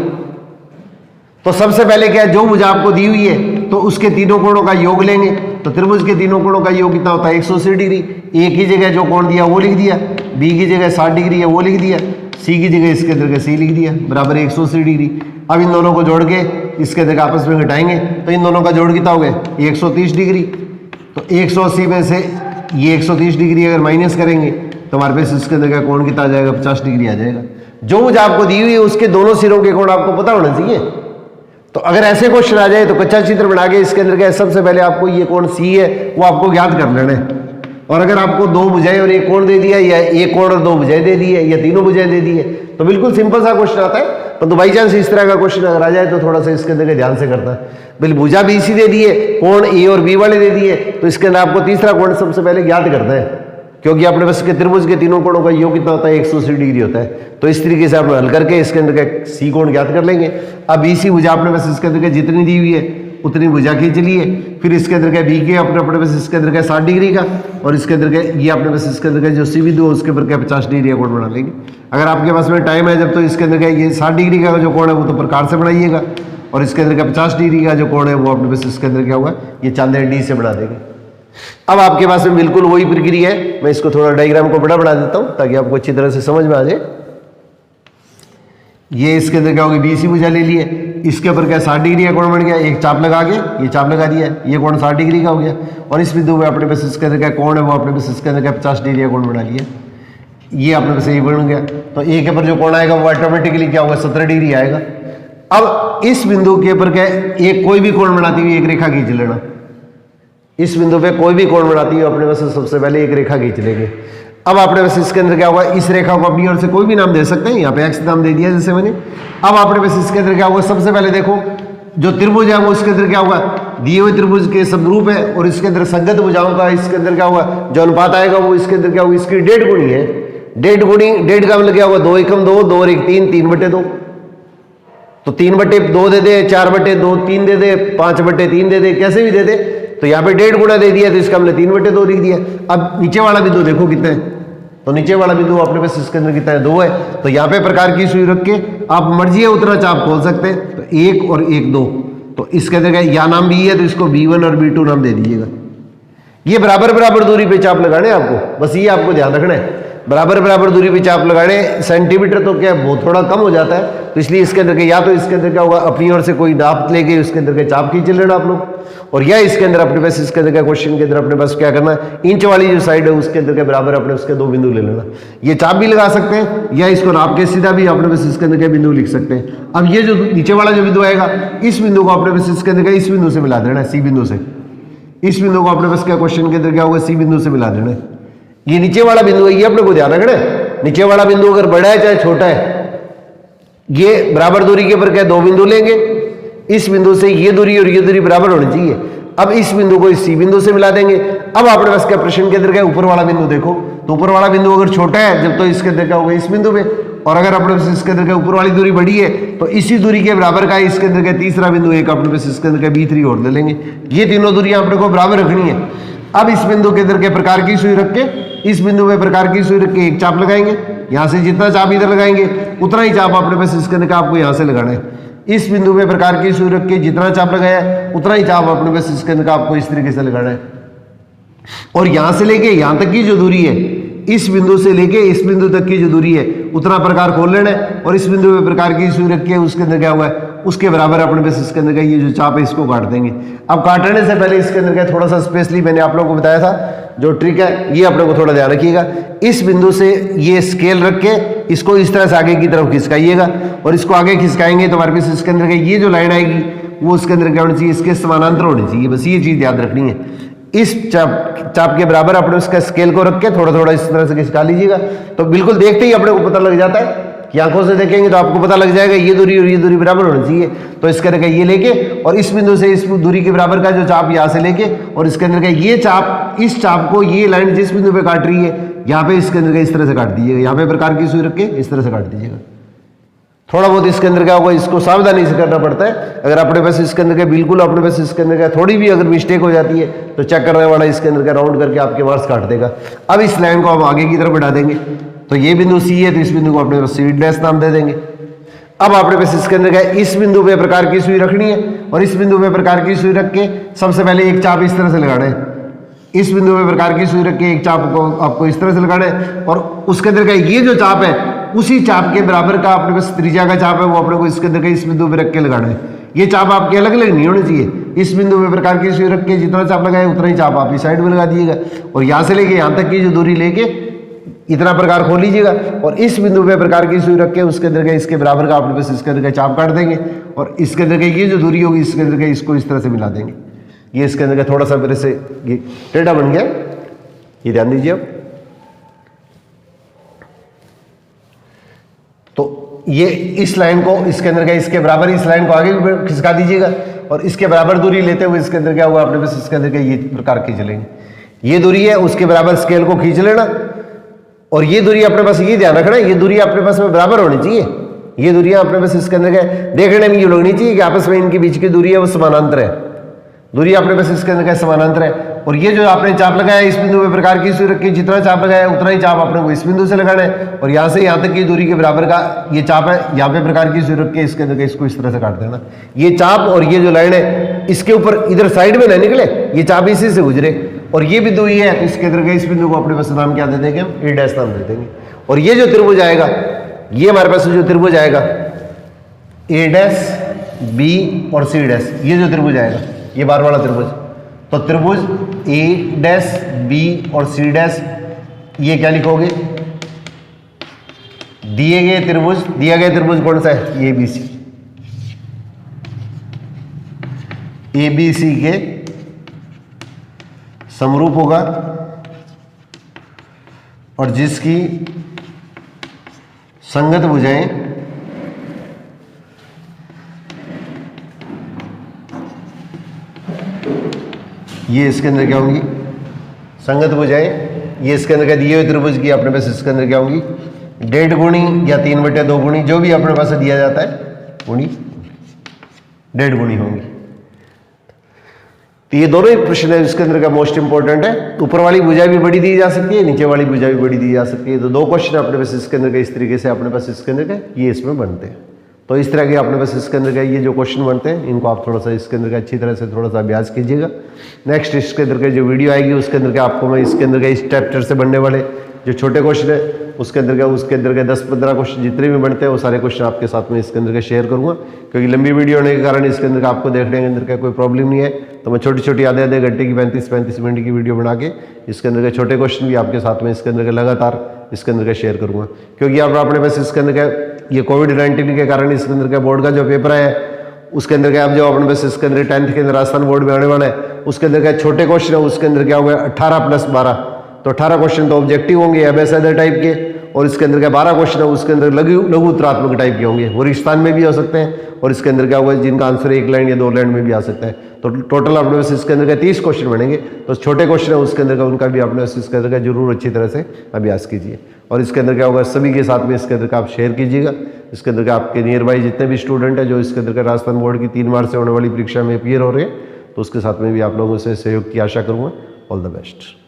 तो सबसे पहले क्या है, जो भुजा आपको दी हुई है तो उसके तीनों कोणों का योग लेंगे। तो त्रिभुज के तीनों कोणों का योग कितना होता है 180 डिग्री। ए की जगह जो कोण दिया वो लिख दिया, बी की जगह 60 डिग्री है वो लिख दिया, सी की जगह इसके अंदर का सी लिख दिया बराबर 180 डिग्री। अब इन दोनों को जोड़ के इसके अंदर आपस में घटाएंगे तो इन दोनों का जोड़ कितना हो गया 130 डिग्री। तो 180 में से ये 130 डिग्री अगर माइनस करेंगे तो हमारे पास इसके अंदर का कोण कितना आ जाएगा 50 डिग्री आ जाएगा। जो भुजा आपको दी हुई है उसके दोनों सिरों के कोण आपको पता होना चाहिए। तो अगर ऐसे क्वेश्चन आ जाए तो कच्चा चित्र बना के इसके अंदर क्या सबसे पहले आपको ये कोण सी है वो आपको ज्ञात कर लेना है। और अगर आपको दो भुजाएं और एक कोण दे दिया या एक कोण और दो भुजाएं दे दी है या तीनों भुजाएं दे दी है तो बिल्कुल सिंपल सा क्वेश्चन आता है। परंतु बाई चांस इस तरह का क्वेश्चन अगर आ जाए तो थोड़ा सा इसके अंदर ध्यान से करता है। बिल भुजा बी सी दे दिए, कोण ए और बी वाले दे दिए, तो इसके अंदर आपको तीसरा कोण सबसे पहले ज्ञात करना है, क्योंकि अपने पास के त्रिभुज के तीनों कोणों का योग कितना होता है 180 डिग्री होता है। तो इस तरीके से आप हल करके इसके अंदर का सी कोण ज्ञात कर लेंगे। अब बी सी भुजा अपने पास इसके अंदर का जितनी दी हुई है उतनी भुजा खींच लिए, फिर इसके अंदर का बी के अपने पास इसके अंदर का 60 डिग्री का और इसके अंदर का ये अपने पास इसके अंदर का जो सी बिंदु है उसके ऊपर क्या 50 डिग्री का कोण बना लेंगे। अगर आपके पास में टाइम है जब तो इसके अंदर का ये 60 डिग्री का जो कोण है वो तो प्रकार से बनाइएगा और इसके अंदर का 50 डिग्री का जो कोण है वो अपने पास इसके अंदर क्या होगा ये चांदे डी से बना देंगे। अब आपके पास में बिल्कुल वही प्रक्रिया है। मैं इसको थोड़ा डायग्राम को बड़ा बना देता हूं ताकि आपको अच्छी तरह से समझ में आ जाए। ये इसके अंदर क्या होगा बी सी भुजा ले लिए, इसके ऊपर क्या 60 डिग्री का कोण बन गया, एक चाप लगा के ये चाप लगा दिया, ये कोण 60 डिग्री का हो गया और इस बिंदु में अपने पास इसके अंदर क्या कोण है वो अपने पास इसके अंदर क्या 50 डिग्री का कोण बना लिया, ये अपने पास ये बन गया। तो ए के ऊपर जो कोण आएगा वो ऑटोमेटिकली क्या होगा 70 डिग्री आएगा। अब इस बिंदु के ऊपर क्या एक कोई भी कोण बनाती हुई एक रेखा खींच लेना, इस बिंदु पे कोई भी कोण बनाती है अपने पास सबसे पहले एक रेखा खींच लेंगे। अब अपने पास इसके अंदर क्या होगा इस रेखा को अपनी ओर से कोई भी नाम दे सकते हैं, यहाँ पे एक्स नाम दे दिया जैसे मैंने। अब अपने पास इसके अंदर क्या होगा सबसे पहले देखो जो त्रिभुज है वो इसके अंदर क्या होगा दिए हुए त्रिभुज के समरूप है और इसके अंदर संगत भुजाओं का इसके अंदर क्या होगा जो अनुपात आएगा वो इसके अंदर क्या होगा इसकी 1.5 गुणी है। 1.5 गुणी 1.5 का मतलब क्या होगा 2 एकम 2, 2 और 1 3, 3/2। तो 3/2 दे दे, 4/2 3 दे दे, 5/3 दे दे, कैसे भी दे दे। तो यहाँ पे 1.5 गुणा दे दिया तो इसका हमने 3/2 लिख दिया। अब नीचे वाला बिंदु देखो कितना है, तो नीचे वाला बिंदु अपने पास इसके अंदर कितना है 2 है। तो यहाँ पे प्रकार की सुई रख के आप मर्जी है उतना चाप खोल सकते हैं। तो 1 और 1 2, तो इसके अंदर या नाम बी है तो इसको B1 और B2 नाम दे दीजिएगा। ये बराबर बराबर दूरी पे चाप लगाने आपको, बस ये आपको ध्यान रखना है बराबर बराबर दूरी पे चाप लगाने। सेंटीमीटर तो क्या बहुत थोड़ा कम हो जाता है तो इसलिए इसके अंदर के या तो इसके अंदर क्या होगा अपनी ओर से कोई नाप लेके उसके अंदर के चाप खींच लेना आप लोग, और या इसके अंदर अपने पास इसके अंदर का क्वेश्चन के अंदर अपने पास क्या करना इंच वाली जो साइड है उसके अंदर के बराबर अपने उसके 2 बिंदु ले लेना। ये चाप भी लगा सकते हैं या इसको नाप के सीधा भी अपने पास इसके अंदर के बिंदु लिख सकते हैं। अब ये जो नीचे वाला जो बिंदु आएगा इस बिंदु को अपने पास इसके अंदर का इस बिंदु से मिला देना है, सी बिंदु से। इस बिंदु को अपने पास क्या क्वेश्चन के अंदर क्या होगा सी बिंदु से मिला देना है। ये नीचे वाला बिंदु है ये अपने को ध्यान रखना है। नीचे वाला बिंदु अगर बड़ा है चाहे छोटा है, ये बराबर दूरी के ऊपर क्या 2 बिंदु लेंगे, इस बिंदु से ये दूरी और ये दूरी बराबर होनी चाहिए। अब इस बिंदु को इस सी बिंदु से मिला देंगे। अब आपने पास क्या प्रश्न के अंदर क्या ऊपर वाला बिंदु देखो, तो ऊपर वाला बिंदु अगर छोटा है जब तो इसके अंदर क्या होगा इस बिंदु पे, और अगर अपने पास इसके अंदर क्या ऊपर वाली दूरी बड़ी है तो इसी दूरी के बराबर का इसके अंदर क्या तीसरा बिंदु एक अपने पास इसके अंदर क्या B3 और ले लेंगे। ये तीनों दूरियां अपने को बराबर रखनी है। अब इस बिंदु के अंदर के प्रकार की सुई रख के इस बिंदु में प्रकार की सुई रख के एक चाप लगाएंगे, यहाँ से जितना चाप इधर लगाएंगे उतना ही चाप अपने पास इसके अंदर आपको यहाँ से लगाना है। इस बिंदु में प्रकार की सुई रख के जितना चाप लगाया उतना ही चाप अपने पास इसके अंदर आपको इस तरीके से लगाना है। और यहाँ से लेके यहाँ तक की जो दूरी है, इस बिंदु से लेके इस बिंदु तक की जो दूरी है उतना प्रकार खोल लेना है और इस बिंदु में प्रकार की सुई रख के उसके अंदर क्या हुआ है उसके बराबर अपने पास इसके अंदर का ये जो चाप है इसको काट देंगे। अब काटने से पहले इसके अंदर क्या थोड़ा सा स्पेशली मैंने आप लोगों को बताया था जो ट्रिक है ये अपने को थोड़ा ध्यान रखिएगा। इस बिंदु से ये स्केल रख के इसको इस तरह से आगे की तरफ खिसकाइएगा और इसको आगे खिसकाएंगे तो हमारे पास इसके अंदर का ये जो लाइन आएगी वो उसके अंदर क्या होनी चाहिए इसके समानांतर होनी चाहिए। बस ये चीज़ याद रखनी है। इस चाप के बराबर अपने उसका स्केल को रख के थोड़ा थोड़ा इस तरह से खिसका लीजिएगा। तो बिल्कुल देखते ही अपने को पता लग जाता है कि आंखों से देखेंगे तो आपको पता लग जाएगा ये दूरी और ये दूरी बराबर होनी चाहिए। तो इसके अंदर का ये लेके और इस बिंदु से इस दूरी के बराबर का जो चाप यहाँ से लेके और इसके अंदर का ये चाप, इस चाप को ये लाइन जिस बिंदु पे काट रही है यहाँ पे इसके अंदर का इस तरह से काट दीजिएगा। यहाँ पे प्रकार की सुई रख के इस तरह से काट दीजिएगा। थोड़ा बहुत इसके अंदर क्या होगा, इसको सावधानी से करना पड़ता है। अगर अपने पास इसके अंदर का बिल्कुल अपने पास इसके अंदर का थोड़ी भी अगर मिस्टेक हो जाती है तो चेक करने वाला इसके अंदर का राउंड करके आपके मार्क्स काट देगा। अब इस लाइन को हम आगे की तरफ बढ़ा देंगे। तो ये बिंदु सी है तो इस बिंदु को अपने पास सी डैश नाम दे देंगे। अब अपने पास इसके अंदर का इस बिंदु पे प्रकार की सुई रखनी है और इस बिंदु पे प्रकार की सुई रख के सबसे पहले एक चाप इस तरह से लगाना है। इस बिंदु पे प्रकार की सुई रख के एक चाप को आपको इस तरह से लगाना है और उसके अंदर का ये जो चाप है उसी चाप के बराबर का अपने पास त्रिज्या का चाप है वो अपने को इसके अंदर का इस बिंदु पे रख के लगाना है। ये चाप आपके अलग अलग नहीं होने चाहिए। इस बिंदु पे प्रकार की सुई रख के जितना चाप लगाए उतना ही चाप आप इस साइड में लगा दीजिएगा और यहाँ से लेके यहाँ तक की जो दूरी लेके इतना प्रकार खोल लीजिएगा और इस बिंदु पे प्रकार की सुई रख के उसके अंदर का इसके बराबर का अपने पास इसके अंदर का चाप काट देंगे और इसके अंदर का ये जो दूरी होगी इसके अंदर का इसको इस तरह से मिला देंगे। ये इसके अंदर का थोड़ा सा मेरे से ये टेढ़ा बन गया, ये ध्यान दीजिए। अब तो ये इस लाइन को इसके अंदर का इसके बराबर इस लाइन को आगे भी खिसका दीजिएगा और इसके बराबर दूरी लेते हुए इसके अंदर क्या होगा अपने पास इसके अंदर का ये प्रकार खींच लेंगे। ये दूरी है उसके बराबर स्केल को खींच लेना और ये दूरी अपने पास ये ध्यान रखना ये दूरी अपने पास में बराबर होनी चाहिए। ये दूरियां अपने पास इसके अंदर का देखने में ये लगनी चाहिए कि आपस में इनके बीच की दूरी है वो समानांतर है। दूरी अपने पास इसके अंदर का समानांतर है और ये जो आपने चाप लगाया इस बिंदु पे प्रकार की सुई रख के जितना चाप लगाया उतना ही चाप अपने को इस बिंदु से लगाना है और यहाँ से यहाँ तक की दूरी के बराबर का ये चाप है। यहाँ पे प्रकार की सुई रख के इसके अंदर का इसको इस तरह से काट देना। ये चाप और ये जो लाइन है इसके ऊपर इधर साइड में ना निकले, ये चाप इसी से गुजरे और ये बिंदु ये है तो इसके अंदर का इस बिंदु को अपने पास नाम क्या दे देंगे, हम ए डैश नाम दे देंगे। और ये जो त्रिभुज आएगा ये हमारे पास जो त्रिभुज आएगा ए डैश बी और सी डैश, ये जो त्रिभुज आएगा ये बार वाला त्रिभुज, तो त्रिभुज ए डैश बी और सी डैश ये क्या लिखोगे, दिए गए त्रिभुज, दिया गया त्रिभुज कौन सा है, A B C. A B C के समरूप होगा और जिसकी संगत भुजाएं ये इसके अंदर क्या होंगी, संगत भुजाएं ये इसके अंदर क्या दिए हुए त्रिभुज की अपने पास इसके अंदर क्या होंगी, 1.5 गुणी या 3/2 गुणी जो भी अपने पास दिया जाता है गुणी 1.5 गुणी होंगी। तो ये दोनों ही प्रश्न है इसके अंदर का मोस्ट इंपॉर्टेंट है। ऊपर वाली भुजा भी बड़ी दी जा सकती है, नीचे वाली भुजा भी बड़ी दी जा सकती है। तो दो क्वेश्चन अपने पास इसके अंदर का इस तरीके से अपने पास इसके अंदर का ये इसमें बनते हैं। तो इस तरह के अपने पास इसके अंदर का ये जो क्वेश्चन बनते हैं इनको आप थोड़ा सा इसके अंदर का अच्छी तरह से थोड़ा सा अभ्यास कीजिएगा। नेक्स्ट इसके अंदर का जो वीडियो आएगी उसके अंदर का आपको मैं इसके अंदर का इस चैप्टर से बनने वाले जो छोटे क्वेश्चन है उसके अंदर का 10-15 क्वेश्चन जितने भी बनते हैं वो सारे क्वेश्चन आपके साथ में इसके अंदर का शेयर करूंगा। क्योंकि लंबी वीडियो होने के कारण इसके अंदर का आपको देखने के अंदर का कोई प्रॉब्लम नहीं है, तो मैं छोटी छोटी आधे घंटे की 35 मिनट की वीडियो बना के इसके अंदर के छोटे क्वेश्चन भी आपके साथ में इसके अंदर का लगातार इसके अंदर का शेयर करूंगा। क्योंकि आप अपने पास इसके अंदर का ये कोविड-19 के कारण इसके अंदर का बोर्ड का जो पेपर है उसके अंदर क्या आप जो अपने पास इसके अंदर 10th के अंदर राजस्थान बोर्ड में आने वाला है उसके अंदर का छोटे क्वेश्चन है उसके अंदर क्या होगा 18+12, तो 18 क्वेश्चन तो ऑब्जेक्टिव होंगे एमएस अदर टाइप के और इसके अंदर का 12 क्वेश्चन है उसके अंदर लघु उत्तरात्मक टाइप के होंगे, वो रिश्तान में भी हो सकते हैं और इसके अंदर क्या होगा जिनका आंसर 1 लाइन या 2 लाइन में भी आ सकता है। तो टोटल अपने पास इसके अंदर का 30 क्वेश्चन बनेंगे। तो छोटे क्वेश्चन है उसके अंदर का उनका भी अपने पास इसके अंदर का जरूर अच्छी तरह से अभ्यास कीजिए और इसके अंदर क्या होगा सभी के साथ में इसके अंदर का आप शेयर कीजिएगा। इसके अंदर का आपके नियर बाई जितने भी स्टूडेंट है जो इसके अंदर का राजस्थान बोर्ड की 3 मार्च से होने वाली परीक्षा में अपीयर हो रहे हैं तो उसके साथ में भी आप लोगों से सहयोग की आशा करूँगा। All the best.